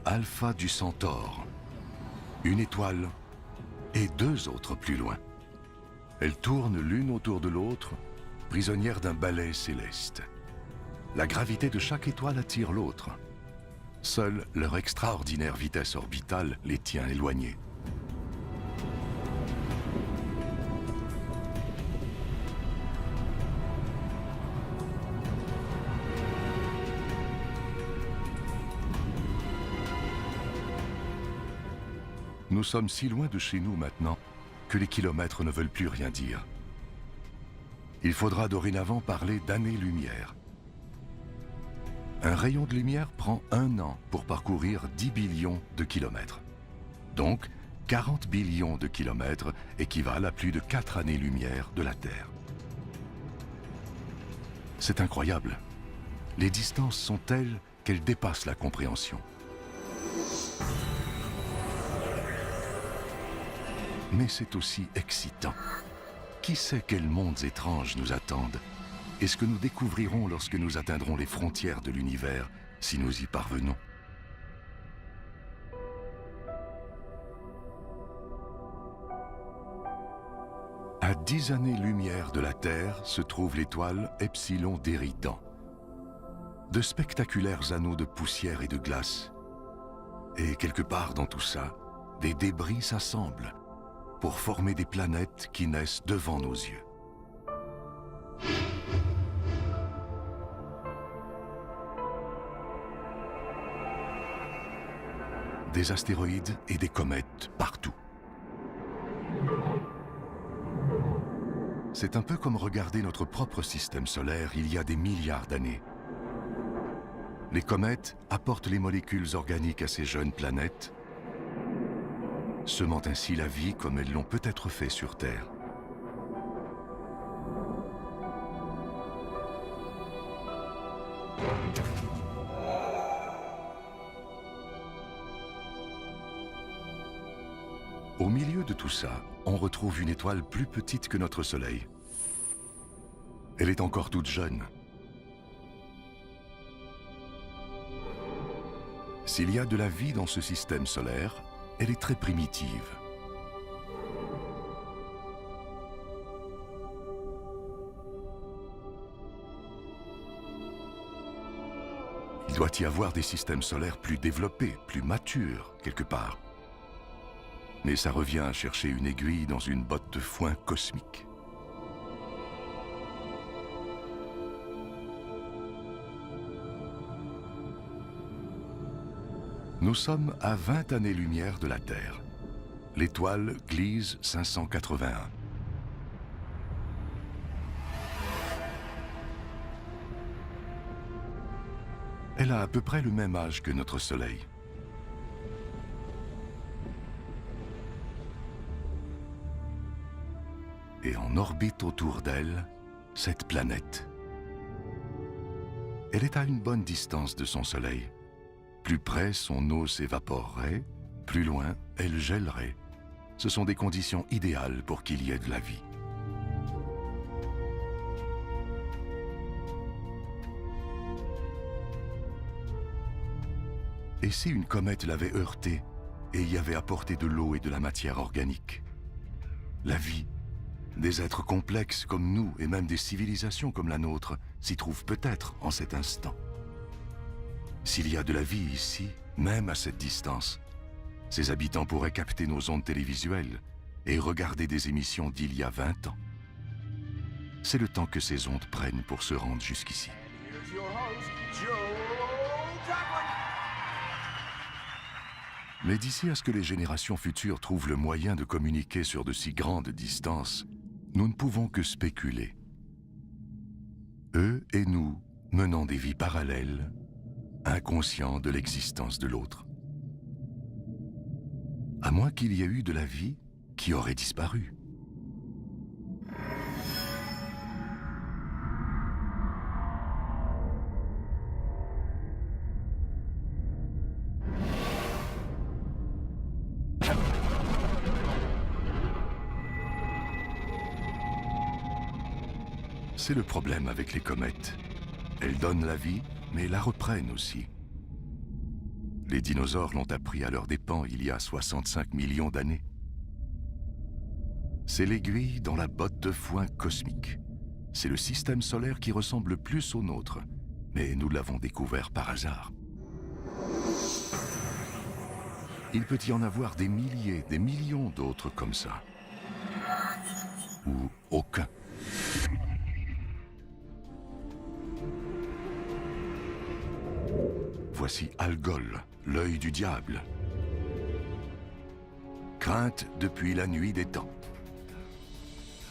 Alpha du Centaure, une étoile et deux autres plus loin. Elles tournent l'une autour de l'autre, prisonnières d'un balai céleste. La gravité de chaque étoile attire l'autre. Seule leur extraordinaire vitesse orbitale les tient éloignées. Nous sommes si loin de chez nous maintenant que les kilomètres ne veulent plus rien dire. Il faudra dorénavant parler d'années-lumière. Un rayon de lumière prend 1 an pour parcourir 10 billions de kilomètres. Donc, 40 billions de kilomètres équivalent à plus de 4 années-lumière de la Terre. C'est incroyable. Les distances sont telles qu'elles dépassent la compréhension. Mais c'est aussi excitant. Qui sait quels mondes étranges nous attendent et ce que nous découvrirons lorsque nous atteindrons les frontières de l'univers, si nous y parvenons. À 10 années-lumière de la Terre se trouve l'étoile Epsilon d'Éridan. De spectaculaires anneaux de poussière et de glace. Et quelque part dans tout ça, des débris s'assemblent pour former des planètes qui naissent devant nos yeux. Des astéroïdes et des comètes partout. C'est un peu comme regarder notre propre système solaire il y a des milliards d'années. Les comètes apportent les molécules organiques à ces jeunes planètes, semant ainsi la vie comme elles l'ont peut-être fait sur Terre. Au milieu de tout ça, on retrouve une étoile plus petite que notre Soleil. Elle est encore toute jeune. S'il y a de la vie dans ce système solaire, elle est très primitive. Il doit y avoir des systèmes solaires plus développés, plus matures, quelque part. Mais ça revient à chercher une aiguille dans une botte de foin cosmique. Nous sommes à 20 années-lumière de la Terre. L'étoile Gliese 581. Elle a à peu près le même âge que notre Soleil. Et en orbite autour d'elle, cette planète. Elle est à une bonne distance de son Soleil. Plus près, son eau s'évaporerait, plus loin, elle gèlerait. Ce sont des conditions idéales pour qu'il y ait de la vie. Et si une comète l'avait heurtée et y avait apporté de l'eau et de la matière organique? La vie, des êtres complexes comme nous et même des civilisations comme la nôtre s'y trouvent peut-être en cet instant. S'il y a de la vie ici, même à cette distance, ses habitants pourraient capter nos ondes télévisuelles et regarder des émissions d'il y a 20 ans. C'est le temps que ces ondes prennent pour se rendre jusqu'ici. Mais d'ici à ce que les générations futures trouvent le moyen de communiquer sur de si grandes distances, nous ne pouvons que spéculer. Eux et nous menant des vies parallèles, inconscients de l'existence de l'autre. À moins qu'il y ait eu de la vie qui aurait disparu. C'est le problème avec les comètes. Elles donnent la vie, mais la reprennent aussi. Les dinosaures l'ont appris à leurs dépens il y a 65 millions d'années. C'est l'aiguille dans la botte de foin cosmique. C'est le système solaire qui ressemble le plus au nôtre, mais nous l'avons découvert par hasard. Il peut y en avoir des milliers, des millions d'autres comme ça. Ou aucun. Voici Algol, l'œil du diable. Crainte depuis la nuit des temps.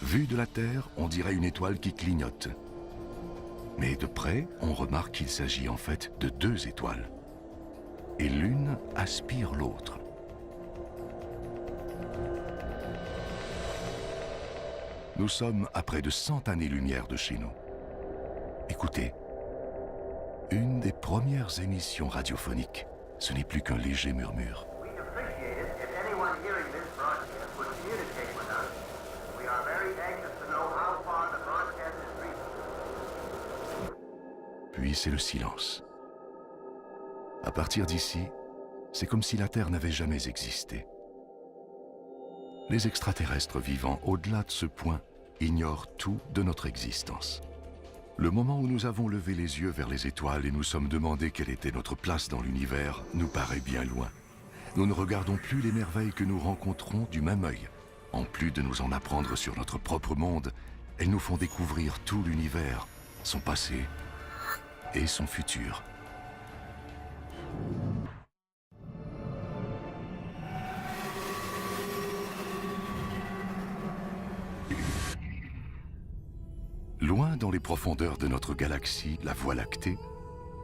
Vue de la Terre, on dirait une étoile qui clignote. Mais de près, on remarque qu'il s'agit en fait de deux étoiles. Et l'une aspire l'autre. Nous sommes à près de 100 années-lumière de chez nous. Écoutez. Une des premières émissions radiophoniques, ce n'est plus qu'un léger murmure. Puis c'est le silence. À partir d'ici, c'est comme si la Terre n'avait jamais existé. Les extraterrestres vivant au-delà de ce point ignorent tout de notre existence. Le moment où nous avons levé les yeux vers les étoiles et nous sommes demandé quelle était notre place dans l'univers nous paraît bien loin. Nous ne regardons plus les merveilles que nous rencontrons du même œil. En plus de nous en apprendre sur notre propre monde, elles nous font découvrir tout l'univers, son passé et son futur. Loin dans les profondeurs de notre galaxie, la Voie lactée,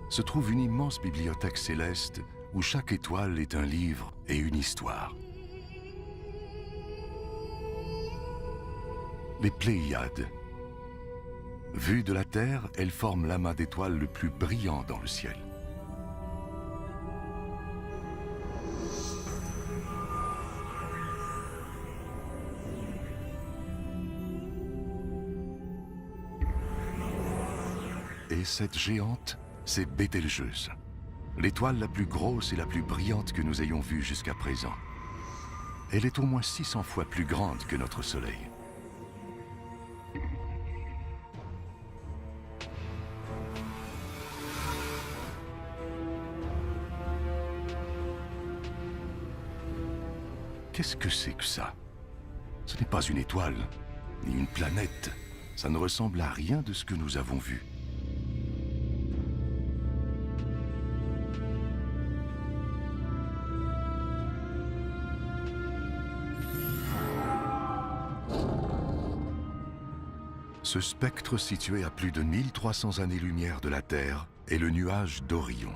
se trouve une immense bibliothèque céleste où chaque étoile est un livre et une histoire. Les Pléiades. Vues de la Terre, elles forment l'amas d'étoiles le plus brillant dans le ciel. Et cette géante, c'est Bételgeuse, l'étoile la plus grosse et la plus brillante que nous ayons vue jusqu'à présent. Elle est au moins 600 fois plus grande que notre Soleil. Qu'est-ce que c'est que ça? Ce n'est pas une étoile, ni une planète. Ça ne ressemble à rien de ce que nous avons vu. Ce spectre situé à plus de 1300 années-lumière de la Terre est le nuage d'Orion.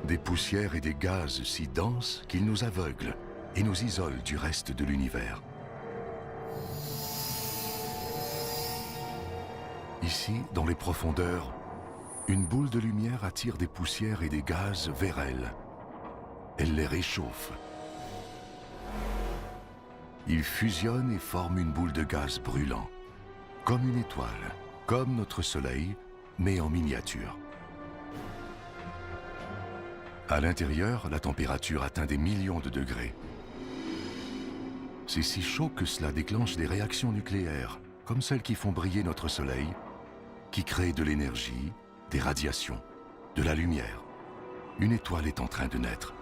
Des poussières et des gaz si denses qu'ils nous aveuglent et nous isolent du reste de l'univers. Ici, dans les profondeurs, une boule de lumière attire des poussières et des gaz vers elle. Elle les réchauffe. Ils fusionnent et forment une boule de gaz brûlant, comme une étoile, comme notre Soleil, mais en miniature. À l'intérieur, la température atteint des millions de degrés. C'est si chaud que cela déclenche des réactions nucléaires, comme celles qui font briller notre Soleil, qui créent de l'énergie, des radiations, de la lumière. Une étoile est en train de naître.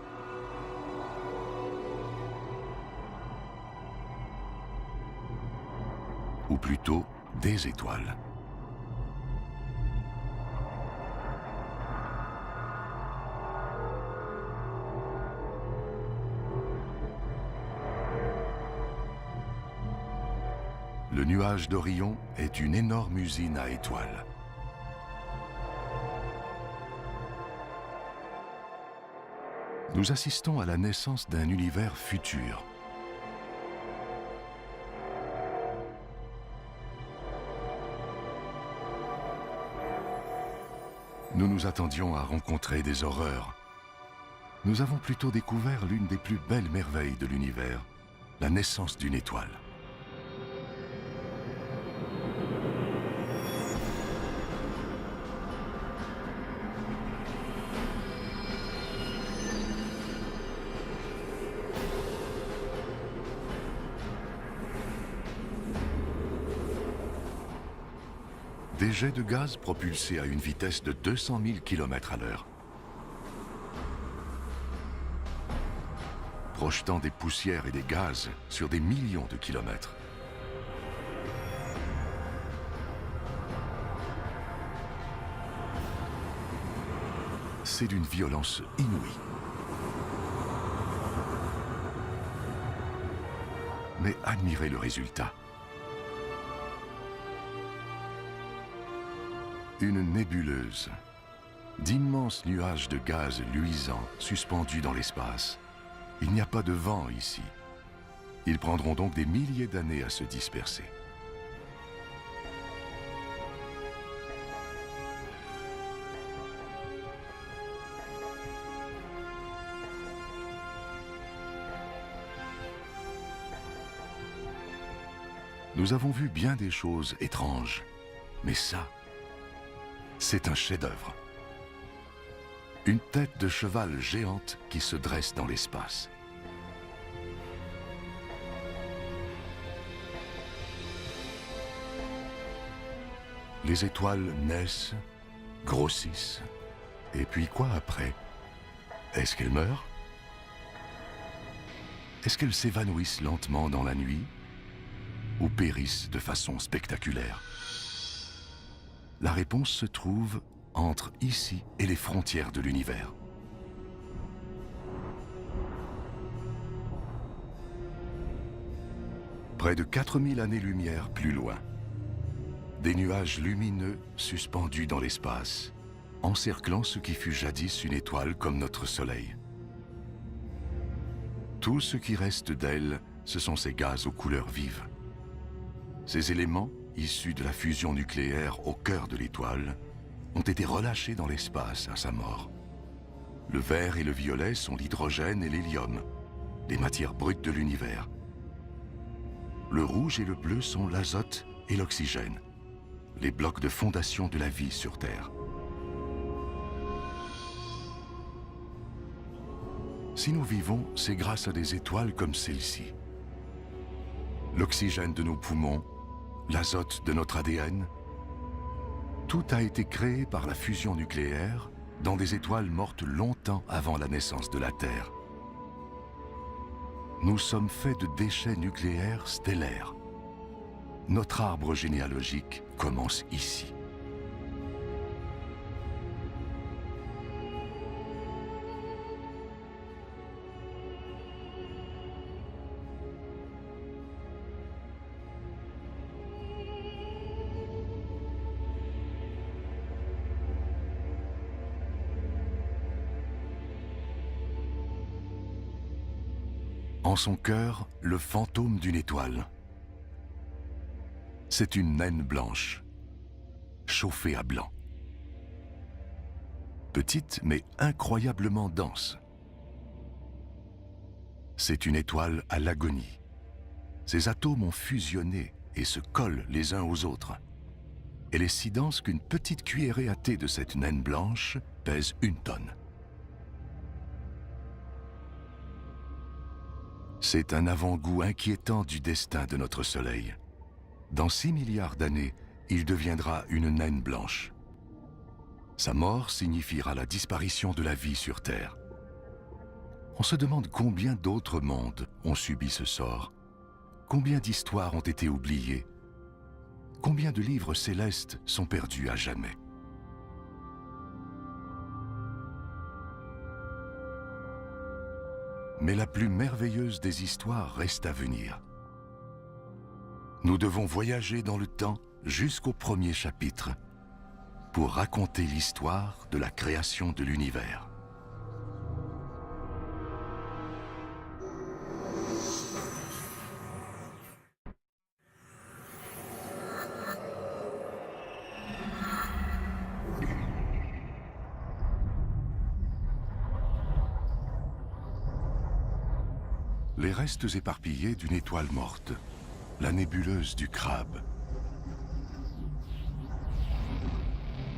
Ou plutôt, des étoiles. Le nuage d'Orion est une énorme usine à étoiles. Nous assistons à la naissance d'un univers futur. Nous nous attendions à rencontrer des horreurs. Nous avons plutôt découvert l'une des plus belles merveilles de l'univers, la naissance d'une étoile. Des jets de gaz propulsés à une vitesse de 200 000 km/h. Projetant des poussières et des gaz sur des millions de kilomètres. C'est d'une violence inouïe. Mais admirez le résultat. Une nébuleuse, d'immenses nuages de gaz luisants suspendus dans l'espace. Il n'y a pas de vent ici. Ils prendront donc des milliers d'années à se disperser. Nous avons vu bien des choses étranges, mais ça, c'est un chef-d'œuvre. Une tête de cheval géante qui se dresse dans l'espace. Les étoiles naissent, grossissent, et puis quoi après? Est-ce qu'elles meurent? Est-ce qu'elles s'évanouissent lentement dans la nuit? Ou périssent de façon spectaculaire? La réponse se trouve entre ici et les frontières de l'univers. Près de 4000 années-lumière plus loin, des nuages lumineux suspendus dans l'espace, encerclant ce qui fut jadis une étoile comme notre Soleil. Tout ce qui reste d'elle, ce sont ces gaz aux couleurs vives. Ces éléments, issus de la fusion nucléaire au cœur de l'étoile, ont été relâchés dans l'espace à sa mort. Le vert et le violet sont l'hydrogène et l'hélium, les matières brutes de l'univers. Le rouge et le bleu sont l'azote et l'oxygène, les blocs de fondation de la vie sur Terre. Si nous vivons, c'est grâce à des étoiles comme celle-ci. L'oxygène de nos poumons, l'azote de notre ADN, tout a été créé par la fusion nucléaire dans des étoiles mortes longtemps avant la naissance de la Terre. Nous sommes faits de déchets nucléaires stellaires. Notre arbre généalogique commence ici. En son cœur, le fantôme d'une étoile. C'est une naine blanche, chauffée à blanc. Petite mais incroyablement dense. C'est une étoile à l'agonie. Ses atomes ont fusionné et se collent les uns aux autres. Elle est si dense qu'une petite cuillerée à thé de cette naine blanche pèse 1 tonne. C'est un avant-goût inquiétant du destin de notre Soleil. Dans 6 milliards d'années, il deviendra une naine blanche. Sa mort signifiera la disparition de la vie sur Terre. On se demande combien d'autres mondes ont subi ce sort. Combien d'histoires ont été oubliées? Combien de livres célestes sont perdus à jamais? Mais la plus merveilleuse des histoires reste à venir. Nous devons voyager dans le temps jusqu'au premier chapitre pour raconter l'histoire de la création de l'univers. Les restes éparpillés d'une étoile morte, la nébuleuse du Crabe.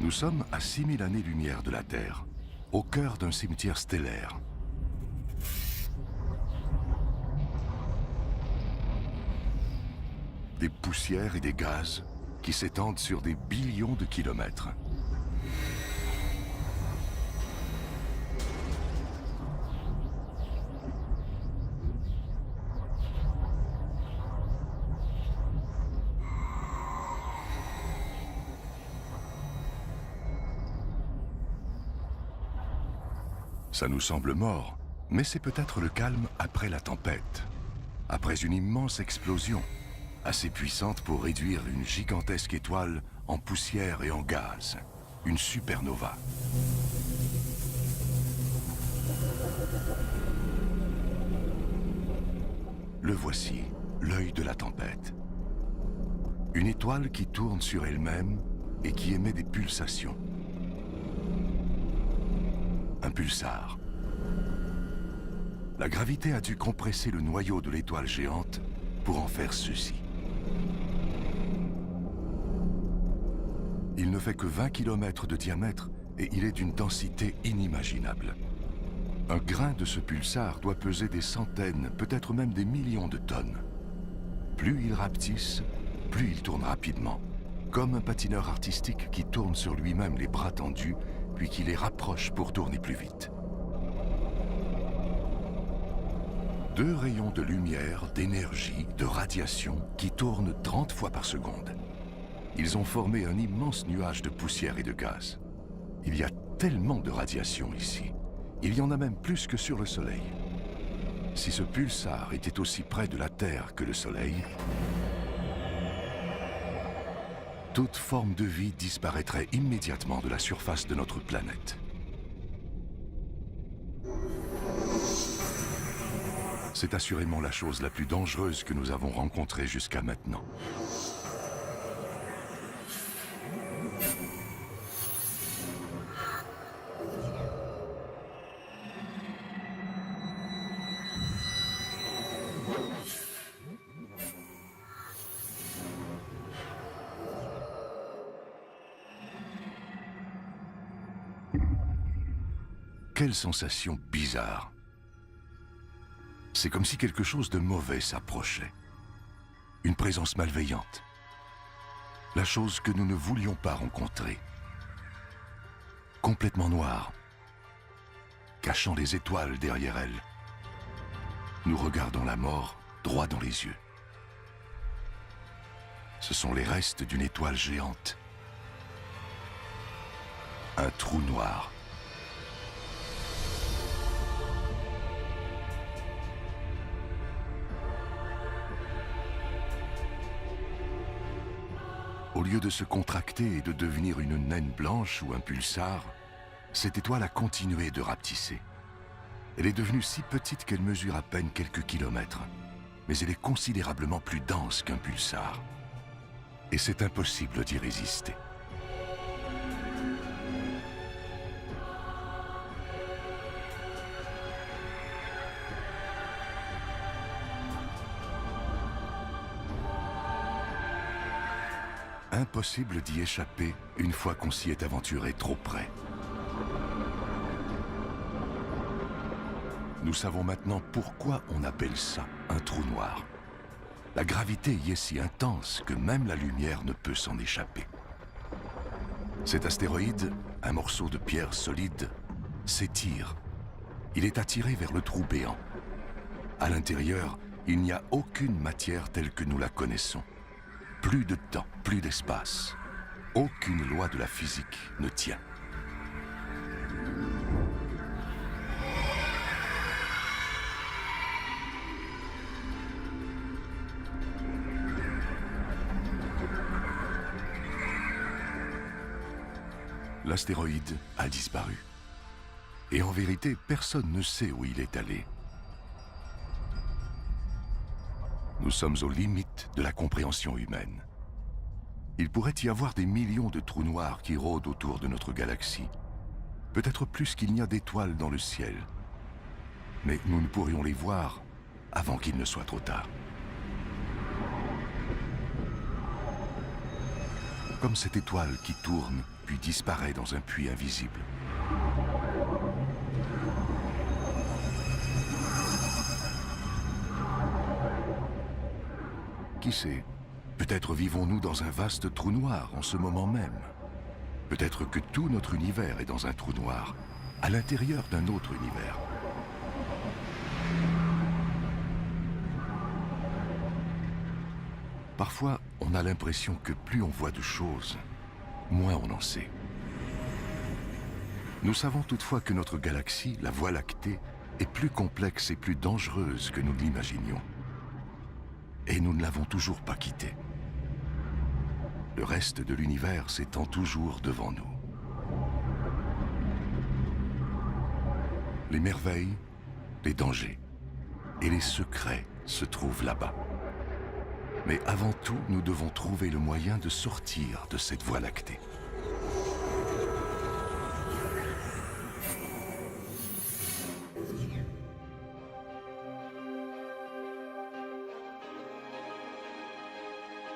Nous sommes à 6000 années-lumière de la Terre, au cœur d'un cimetière stellaire. Des poussières et des gaz qui s'étendent sur des billions de kilomètres. Ça nous semble mort, mais c'est peut-être le calme après la tempête, après une immense explosion, assez puissante pour réduire une gigantesque étoile en poussière et en gaz, une supernova. Le voici, l'œil de la tempête. Une étoile qui tourne sur elle-même et qui émet des pulsations. Un pulsar. La gravité a dû compresser le noyau de l'étoile géante pour en faire ceci. Il ne fait que 20 km de diamètre et il est d'une densité inimaginable. Un grain de ce pulsar doit peser des centaines, peut-être même des millions de tonnes. Plus il rapetisse, plus il tourne rapidement, comme un patineur artistique qui tourne sur lui-même les bras tendus puis qui les rapproche pour tourner plus vite. 2 rayons de lumière, d'énergie, de radiation qui tournent 30 fois par seconde. Ils ont formé un immense nuage de poussière et de gaz. Il y a tellement de radiation ici. Il y en a même plus que sur le Soleil. Si ce pulsar était aussi près de la Terre que le Soleil, toute forme de vie disparaîtrait immédiatement de la surface de notre planète. C'est assurément la chose la plus dangereuse que nous avons rencontrée jusqu'à maintenant. Quelle sensation bizarre. C'est comme si quelque chose de mauvais s'approchait. Une présence malveillante. La chose que nous ne voulions pas rencontrer. Complètement noire, cachant les étoiles derrière elle. Nous regardons la mort droit dans les yeux. Ce sont les restes d'une étoile géante. Un trou noir. Au lieu de se contracter et de devenir une naine blanche ou un pulsar, cette étoile a continué de rapetisser. Elle est devenue si petite qu'elle mesure à peine quelques kilomètres, mais elle est considérablement plus dense qu'un pulsar. Et c'est impossible d'y résister. Impossible d'y échapper une fois qu'on s'y est aventuré trop près. Nous savons maintenant pourquoi on appelle ça un trou noir. La gravité y est si intense que même la lumière ne peut s'en échapper. Cet astéroïde, un morceau de pierre solide, s'étire. Il est attiré vers le trou béant. À l'intérieur, il n'y a aucune matière telle que nous la connaissons. Plus de temps, plus d'espace. Aucune loi de la physique ne tient. L'astéroïde a disparu. Et en vérité, personne ne sait où il est allé. Nous sommes aux limites de la compréhension humaine. Il pourrait y avoir des millions de trous noirs qui rôdent autour de notre galaxie. Peut-être plus qu'il n'y a d'étoiles dans le ciel. Mais nous ne pourrions les voir avant qu'il ne soit trop tard. Comme cette étoile qui tourne puis disparaît dans un puits invisible. Qui sait, peut-être vivons-nous dans un vaste trou noir en ce moment même. Peut-être que tout notre univers est dans un trou noir, à l'intérieur d'un autre univers. Parfois, on a l'impression que plus on voit de choses, moins on en sait. Nous savons toutefois que notre galaxie, la Voie lactée, est plus complexe et plus dangereuse que nous ne l'imaginions. Et nous ne l'avons toujours pas quittée. Le reste de l'univers s'étend toujours devant nous. Les merveilles, les dangers et les secrets se trouvent là-bas. Mais avant tout, nous devons trouver le moyen de sortir de cette Voie lactée.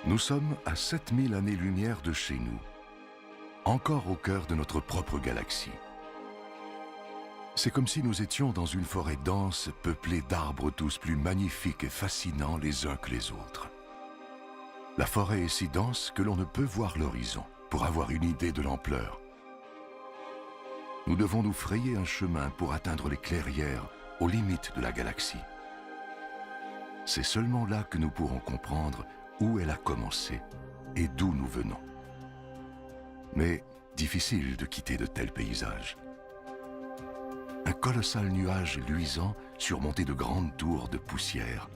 Nous sommes à 7000 années-lumière de chez nous, encore au cœur de notre propre galaxie. C'est comme si nous étions dans une forêt dense, peuplée d'arbres tous plus magnifiques et fascinants les uns que les autres. La forêt est si dense que l'on ne peut voir l'horizon pour avoir une idée de l'ampleur. Nous devons nous frayer un chemin pour atteindre les clairières aux limites de la galaxie. C'est seulement là que nous pourrons comprendre où elle a commencé et d'où nous venons. Mais difficile de quitter de tels paysages. Un colossal nuage luisant surmonté de grandes tours de poussière,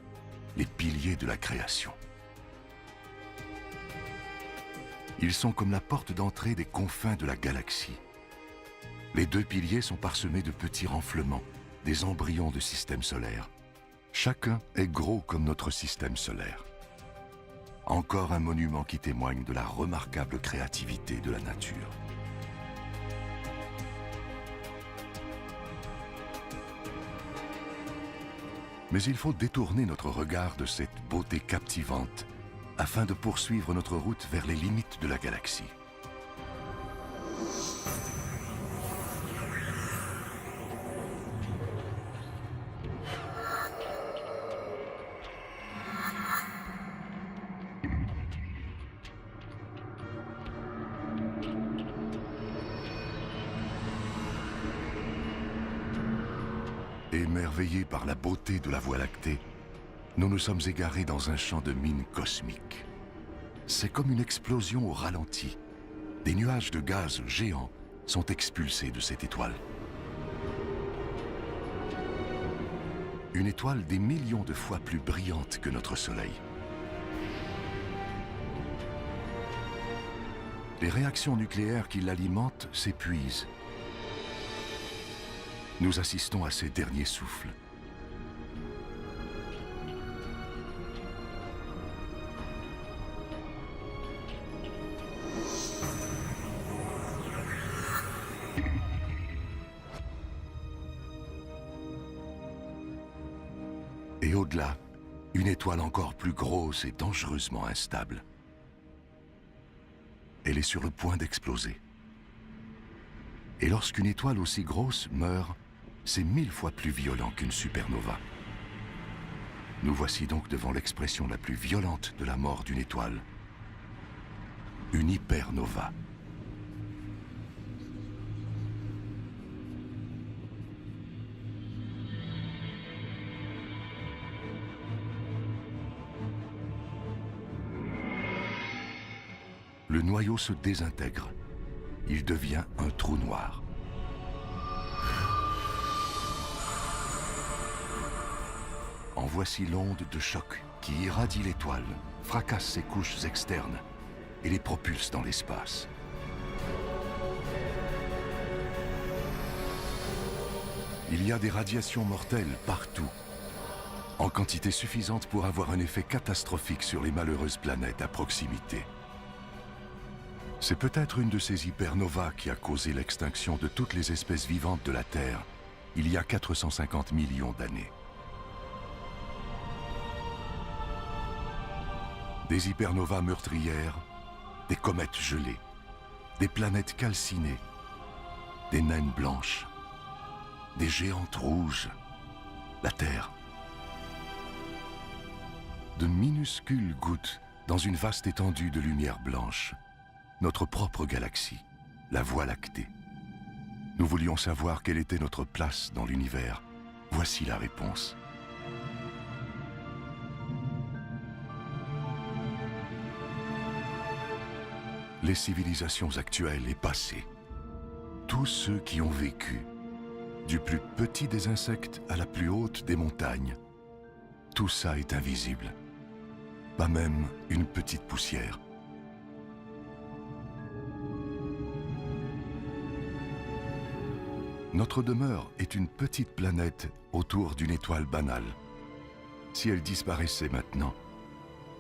les piliers de la création. Ils sont comme la porte d'entrée des confins de la galaxie. Les deux piliers sont parsemés de petits renflements, des embryons de systèmes solaires. Chacun est gros comme notre système solaire. Encore un monument qui témoigne de la remarquable créativité de la nature. Mais il faut détourner notre regard de cette beauté captivante afin de poursuivre notre route vers les limites de la galaxie. Émerveillés par la beauté de la Voie lactée, nous nous sommes égarés dans un champ de mines cosmiques. C'est comme une explosion au ralenti. Des nuages de gaz géants sont expulsés de cette étoile. Une étoile des millions de fois plus brillante que notre Soleil. Les réactions nucléaires qui l'alimentent s'épuisent. Nous assistons à ses derniers souffles. Et au-delà, une étoile encore plus grosse et dangereusement instable. Elle est sur le point d'exploser. Et lorsqu'une étoile aussi grosse meurt, c'est 1000 fois plus violent qu'une supernova. Nous voici donc devant l'expression la plus violente de la mort d'une étoile. Une hypernova. Le noyau se désintègre. Il devient un trou noir. En voici l'onde de choc qui irradie l'étoile, fracasse ses couches externes et les propulse dans l'espace. Il y a des radiations mortelles partout, en quantité suffisante pour avoir un effet catastrophique sur les malheureuses planètes à proximité. C'est peut-être une de ces hypernovas qui a causé l'extinction de toutes les espèces vivantes de la Terre il y a 450 millions d'années. Des hypernovas meurtrières, des comètes gelées, des planètes calcinées, des naines blanches, des géantes rouges, la Terre. De minuscules gouttes dans une vaste étendue de lumière blanche. Notre propre galaxie, la Voie lactée. Nous voulions savoir quelle était notre place dans l'univers. Voici la réponse. Les civilisations actuelles et passées, tous ceux qui ont vécu, du plus petit des insectes à la plus haute des montagnes, tout ça est invisible. Pas même une petite poussière. Notre demeure est une petite planète autour d'une étoile banale. Si elle disparaissait maintenant,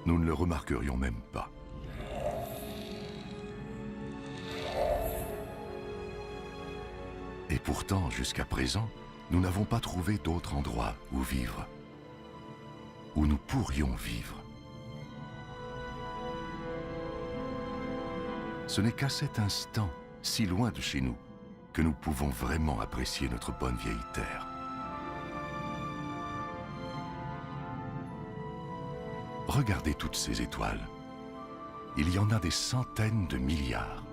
nous ne le remarquerions même pas. Et pourtant, jusqu'à présent, nous n'avons pas trouvé d'autre endroit où vivre, où nous pourrions vivre. Ce n'est qu'à cet instant, si loin de chez nous, que nous pouvons vraiment apprécier notre bonne vieille Terre. Regardez toutes ces étoiles. Il y en a des centaines de milliards.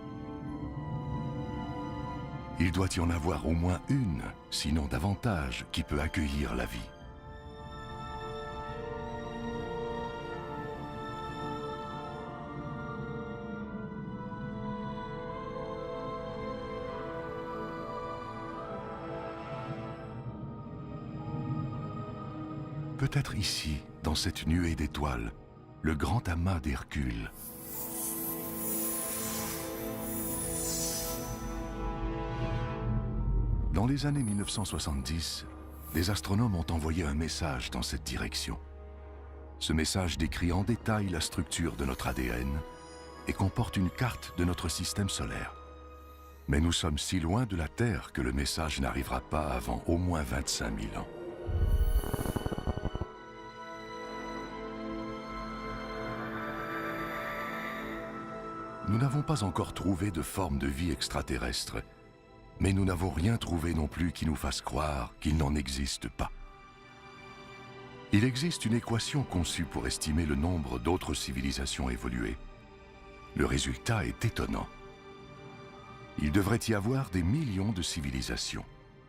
Il doit y en avoir au moins une, sinon davantage, qui peut accueillir la vie. Peut-être ici, dans cette nuée d'étoiles, le grand amas d'Hercule. Dans les années 1970, des astronomes ont envoyé un message dans cette direction. Ce message décrit en détail la structure de notre ADN et comporte une carte de notre système solaire. Mais nous sommes si loin de la Terre que le message n'arrivera pas avant au moins 25 000 ans. Nous n'avons pas encore trouvé de forme de vie extraterrestre, mais nous n'avons rien trouvé non plus qui nous fasse croire qu'il n'en existe pas. Il existe une équation conçue pour estimer le nombre d'autres civilisations évoluées. Le résultat est étonnant. Il devrait y avoir des millions de civilisations,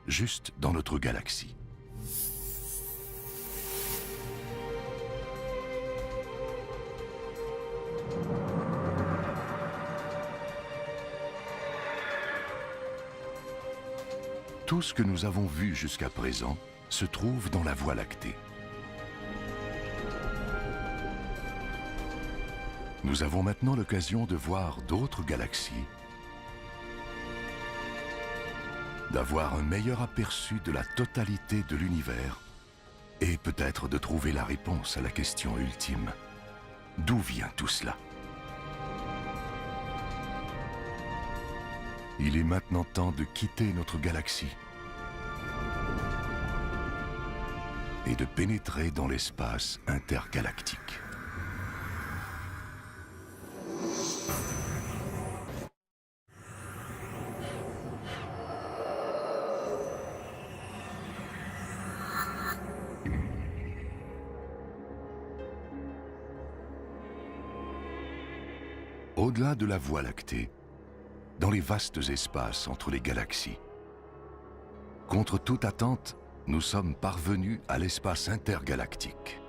juste dans notre galaxie. Tout ce que nous avons vu jusqu'à présent se trouve dans la Voie lactée. Nous avons maintenant l'occasion de voir d'autres galaxies, d'avoir un meilleur aperçu de la totalité de l'univers et peut-être de trouver la réponse à la question ultime. D'où vient tout cela? Il est maintenant temps de quitter notre galaxie et de pénétrer dans l'espace intergalactique. Au-delà de la Voie lactée, dans les vastes espaces entre les galaxies, contre toute attente, nous sommes parvenus à l'espace intergalactique.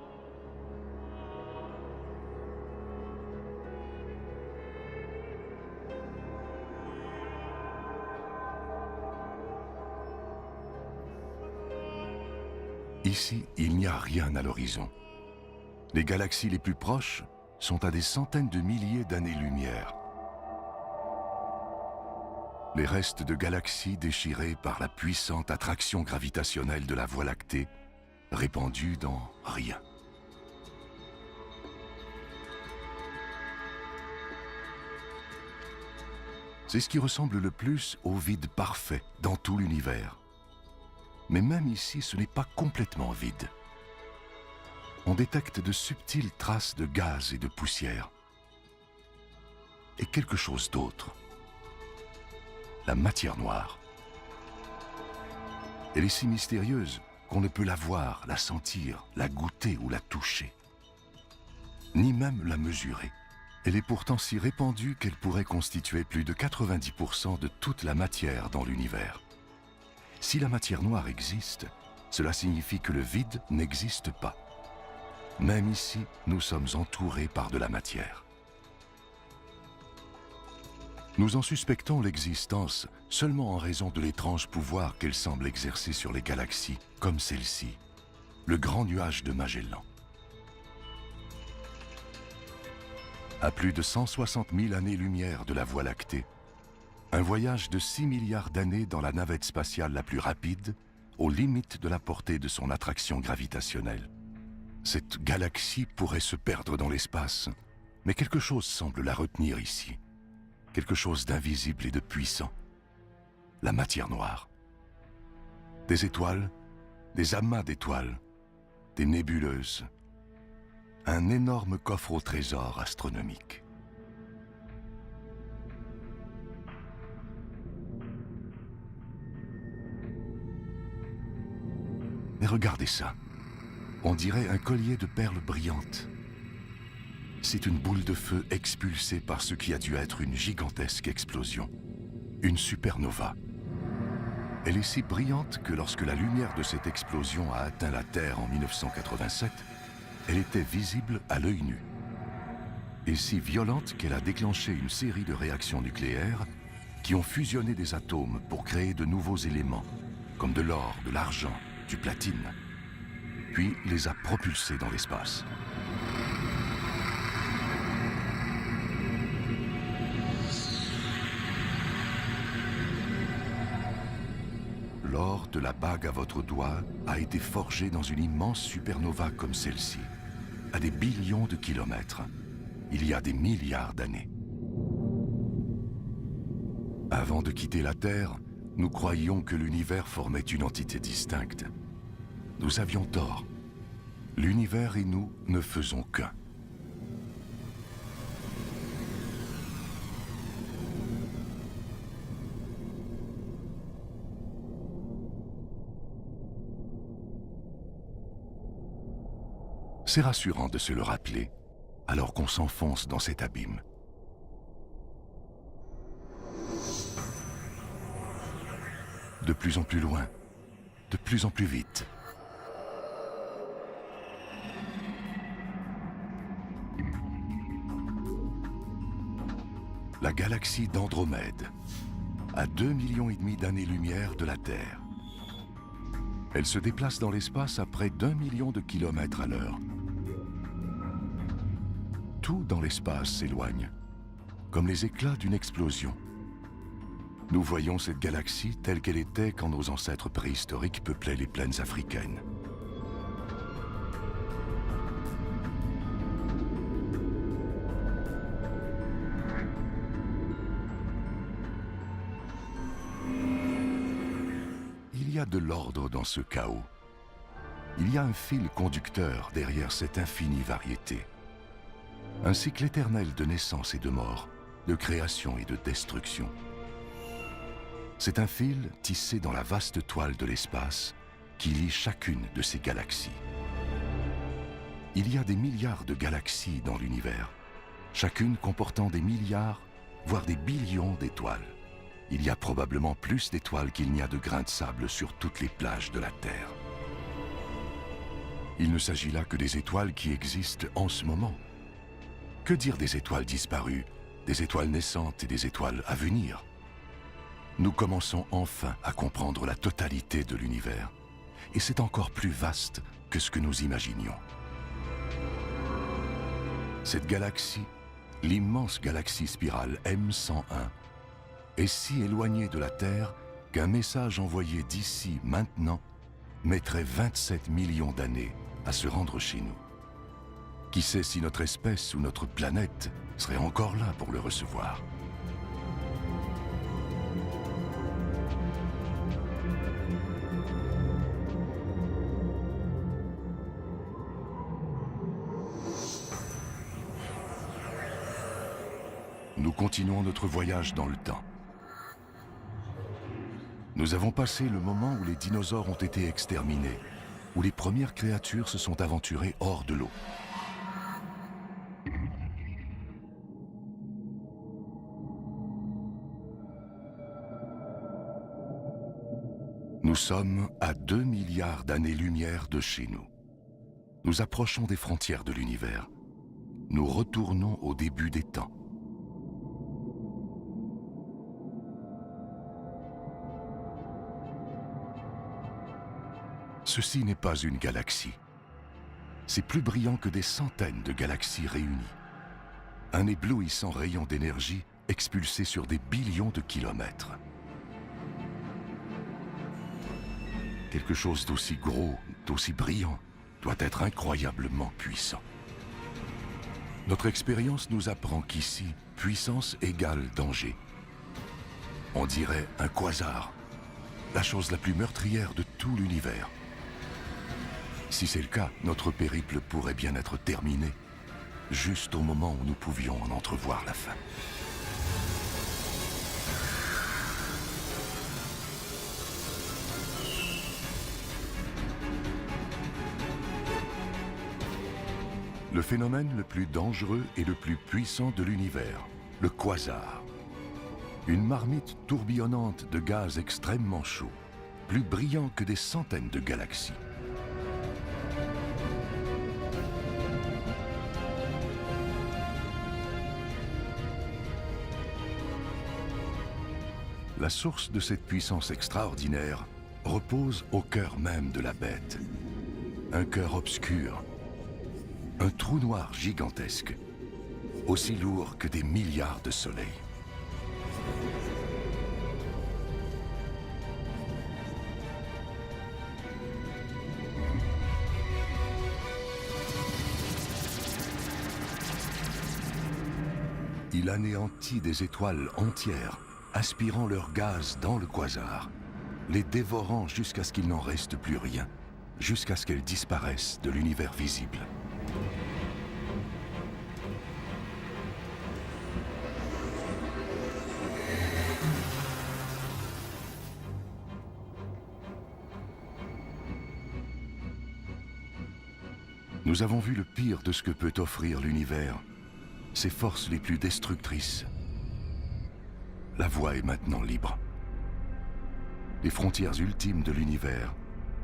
Ici, il n'y a rien à l'horizon. Les galaxies les plus proches sont à des centaines de milliers d'années-lumière. Les restes de galaxies déchirées par la puissante attraction gravitationnelle de la Voie lactée, répandue dans rien. C'est ce qui ressemble le plus au vide parfait dans tout l'univers. Mais même ici, ce n'est pas complètement vide. On détecte de subtiles traces de gaz et de poussière. Et quelque chose d'autre. La matière noire. Elle est si mystérieuse qu'on ne peut la voir, la sentir, la goûter ou la toucher. Ni même la mesurer. Elle est pourtant si répandue qu'elle pourrait constituer plus de 90% de toute la matière dans l'univers. Si la matière noire existe, cela signifie que le vide n'existe pas. Même ici, nous sommes entourés par de la matière. Nous en suspectons l'existence seulement en raison de l'étrange pouvoir qu'elle semble exercer sur les galaxies, comme celle-ci, le grand nuage de Magellan. À plus de 160 000 années-lumière de la Voie lactée, un voyage de 6 milliards d'années dans la navette spatiale la plus rapide, aux limites de la portée de son attraction gravitationnelle. Cette galaxie pourrait se perdre dans l'espace, mais quelque chose semble la retenir ici. Quelque chose d'invisible et de puissant. La matière noire. Des étoiles, des amas d'étoiles, des nébuleuses. Un énorme coffre au trésor astronomique. Mais regardez ça. On dirait un collier de perles brillantes. C'est une boule de feu expulsée par ce qui a dû être une gigantesque explosion. Une supernova. Elle est si brillante que lorsque la lumière de cette explosion a atteint la Terre en 1987, elle était visible à l'œil nu. Et si violente qu'elle a déclenché une série de réactions nucléaires qui ont fusionné des atomes pour créer de nouveaux éléments, comme de l'or, de l'argent, du platine, puis les a propulsés dans l'espace. L'or de la bague à votre doigt a été forgé dans une immense supernova comme celle-ci, à des billions de kilomètres, il y a des milliards d'années. Avant de quitter la Terre, nous croyions que l'univers formait une entité distincte. Nous avions tort. L'univers et nous ne faisons qu'un. C'est rassurant de se le rappeler, alors qu'on s'enfonce dans cet abîme. De plus en plus loin, de plus en plus vite. La galaxie d'Andromède, à 2,5 millions d'années-lumière de la Terre. Elle se déplace dans l'espace à près d'1 million de kilomètres à l'heure. Tout dans l'espace s'éloigne, comme les éclats d'une explosion. Nous voyons cette galaxie telle qu'elle était quand nos ancêtres préhistoriques peuplaient les plaines africaines. Il y a de l'ordre dans ce chaos. Il y a un fil conducteur derrière cette infinie variété. Un cycle éternel de naissance et de mort, de création et de destruction. C'est un fil tissé dans la vaste toile de l'espace qui lie chacune de ces galaxies. Il y a des milliards de galaxies dans l'univers, chacune comportant des milliards, voire des billions d'étoiles. Il y a probablement plus d'étoiles qu'il n'y a de grains de sable sur toutes les plages de la Terre. Il ne s'agit là que des étoiles qui existent en ce moment. Que dire des étoiles disparues, des étoiles naissantes et des étoiles à venir? Nous commençons enfin à comprendre la totalité de l'univers. Et c'est encore plus vaste que ce que nous imaginions. Cette galaxie, l'immense galaxie spirale M101, est si éloignée de la Terre qu'un message envoyé d'ici maintenant mettrait 27 millions d'années à se rendre chez nous. Qui sait si notre espèce ou notre planète serait encore là pour le recevoir? Nous continuons notre voyage dans le temps. Nous avons passé le moment où les dinosaures ont été exterminés, où les premières créatures se sont aventurées hors de l'eau. Nous sommes à 2 milliards d'années-lumière de chez nous. Nous approchons des frontières de l'univers. Nous retournons au début des temps. Ceci n'est pas une galaxie. C'est plus brillant que des centaines de galaxies réunies. Un éblouissant rayon d'énergie expulsé sur des billions de kilomètres. Quelque chose d'aussi gros, d'aussi brillant, doit être incroyablement puissant. Notre expérience nous apprend qu'ici, puissance égale danger. On dirait un quasar, la chose la plus meurtrière de tout l'univers. Si c'est le cas, notre périple pourrait bien être terminé, juste au moment où nous pouvions en entrevoir la fin. Le phénomène le plus dangereux et le plus puissant de l'univers, le quasar. Une marmite tourbillonnante de gaz extrêmement chaud, plus brillant que des centaines de galaxies. La source de cette puissance extraordinaire repose au cœur même de la bête. Un cœur obscur, un trou noir gigantesque, aussi lourd que des milliards de soleils. Il anéantit des étoiles entières, aspirant leur gaz dans le quasar, les dévorant jusqu'à ce qu'il n'en reste plus rien, jusqu'à ce qu'elles disparaissent de l'univers visible. Nous avons vu le pire de ce que peut offrir l'univers, ses forces les plus destructrices. La voie est maintenant libre. Les frontières ultimes de l'univers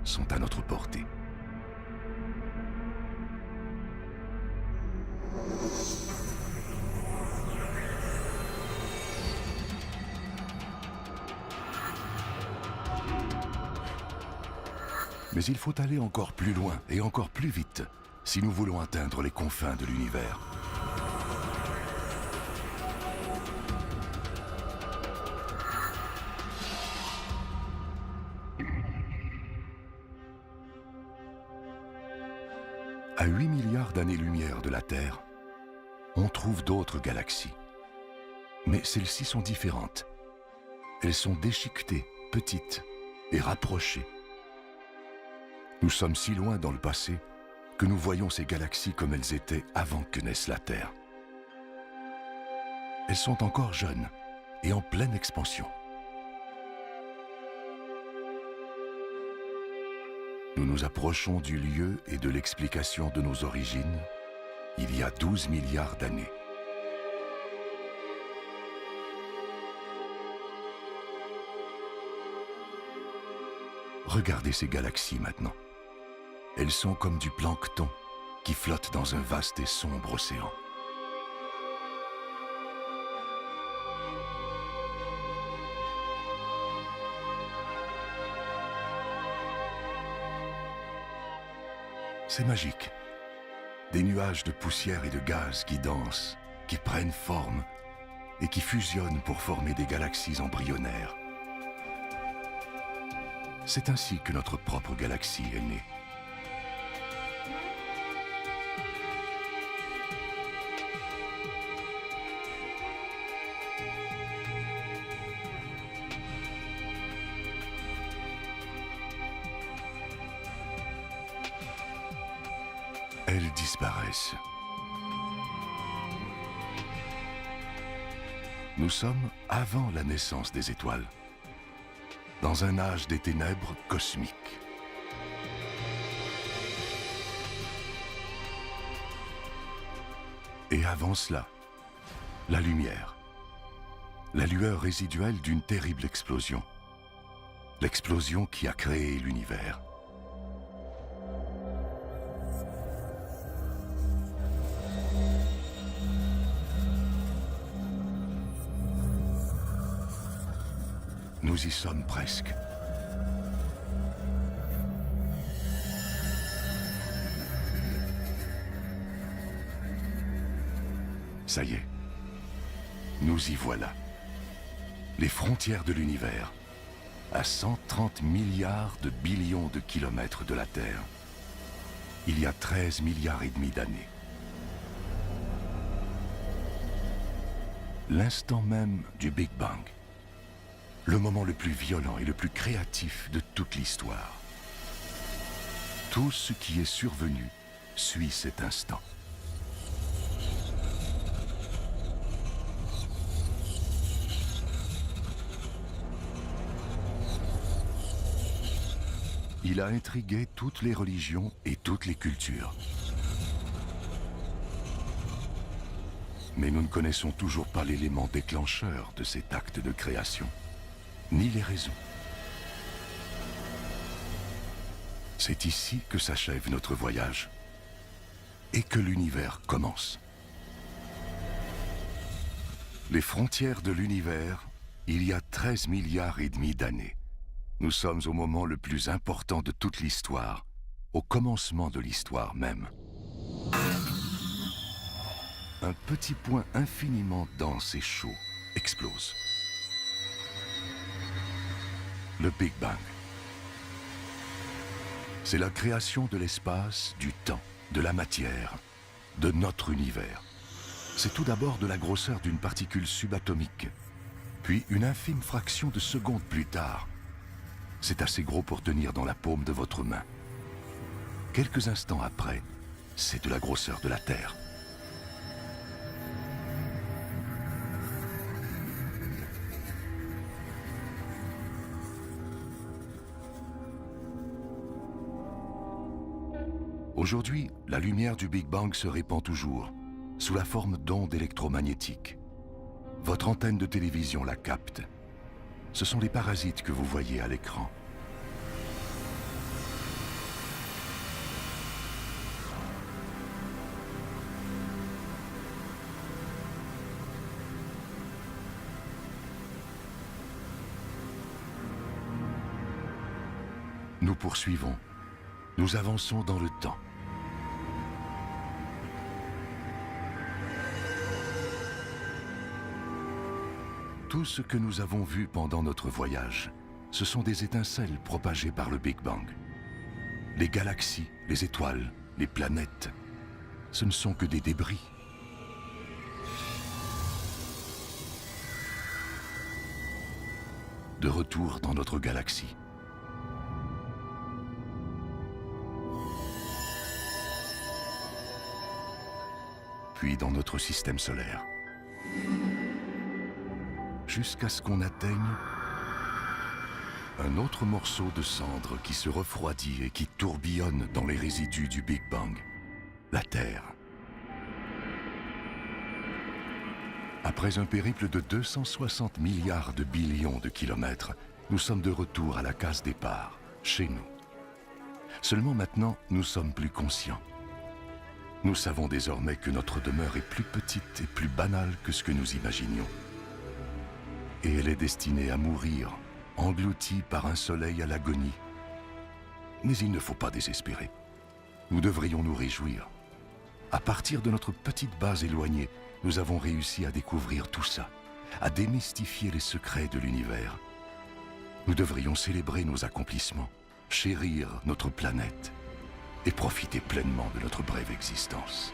sont à notre portée. Mais il faut aller encore plus loin et encore plus vite si nous voulons atteindre les confins de l'univers. À 8 milliards d'années-lumière de la Terre, on trouve d'autres galaxies. Mais celles-ci sont différentes. Elles sont déchiquetées, petites et rapprochées. Nous sommes si loin dans le passé que nous voyons ces galaxies comme elles étaient avant que naisse la Terre. Elles sont encore jeunes et en pleine expansion. Nous nous approchons du lieu et de l'explication de nos origines il y a 12 milliards d'années. Regardez ces galaxies maintenant. Elles sont comme du plancton qui flotte dans un vaste et sombre océan. C'est magique. Des nuages de poussière et de gaz qui dansent, qui prennent forme, et qui fusionnent pour former des galaxies embryonnaires. C'est ainsi que notre propre galaxie est née. Elles disparaissent. Nous sommes avant la naissance des étoiles, dans un âge des ténèbres cosmiques. Et avant cela, la lumière, la lueur résiduelle d'une terrible explosion, l'explosion qui a créé l'univers. Nous y sommes presque. Ça y est, nous y voilà. Les frontières de l'univers, à 130 milliards de billions de kilomètres de la Terre, il y a 13 milliards et demi d'années. L'instant même du Big Bang. Le moment le plus violent et le plus créatif de toute l'histoire. Tout ce qui est survenu suit cet instant. Il a intrigué toutes les religions et toutes les cultures. Mais nous ne connaissons toujours pas l'élément déclencheur de cet acte de création, ni les raisons. C'est ici que s'achève notre voyage et que l'univers commence. Les frontières de l'univers, il y a 13 milliards et demi d'années. Nous sommes au moment le plus important de toute l'histoire, au commencement de l'histoire même. Un petit point infiniment dense et chaud explose. Le Big Bang. C'est la création de l'espace, du temps, de la matière, de notre univers. C'est tout d'abord de la grosseur d'une particule subatomique, puis une infime fraction de seconde plus tard. C'est assez gros pour tenir dans la paume de votre main. Quelques instants après, c'est de la grosseur de la Terre. Aujourd'hui, la lumière du Big Bang se répand toujours, sous la forme d'ondes électromagnétiques. Votre antenne de télévision la capte. Ce sont les parasites que vous voyez à l'écran. Nous poursuivons. Nous avançons dans le temps. Tout ce que nous avons vu pendant notre voyage, ce sont des étincelles propagées par le Big Bang. Les galaxies, les étoiles, les planètes, ce ne sont que des débris. De retour dans notre galaxie. Puis dans notre système solaire. Jusqu'à ce qu'on atteigne un autre morceau de cendre qui se refroidit et qui tourbillonne dans les résidus du Big Bang, la Terre. Après un périple de 260 milliards de billions de kilomètres, nous sommes de retour à la case départ, chez nous. Seulement maintenant, nous sommes plus conscients. Nous savons désormais que notre demeure est plus petite et plus banale que ce que nous imaginions. Et elle est destinée à mourir, engloutie par un soleil à l'agonie. Mais il ne faut pas désespérer. Nous devrions nous réjouir. À partir de notre petite base éloignée, nous avons réussi à découvrir tout ça. à démystifier les secrets de l'univers. Nous devrions célébrer nos accomplissements, chérir notre planète et profiter pleinement de notre brève existence.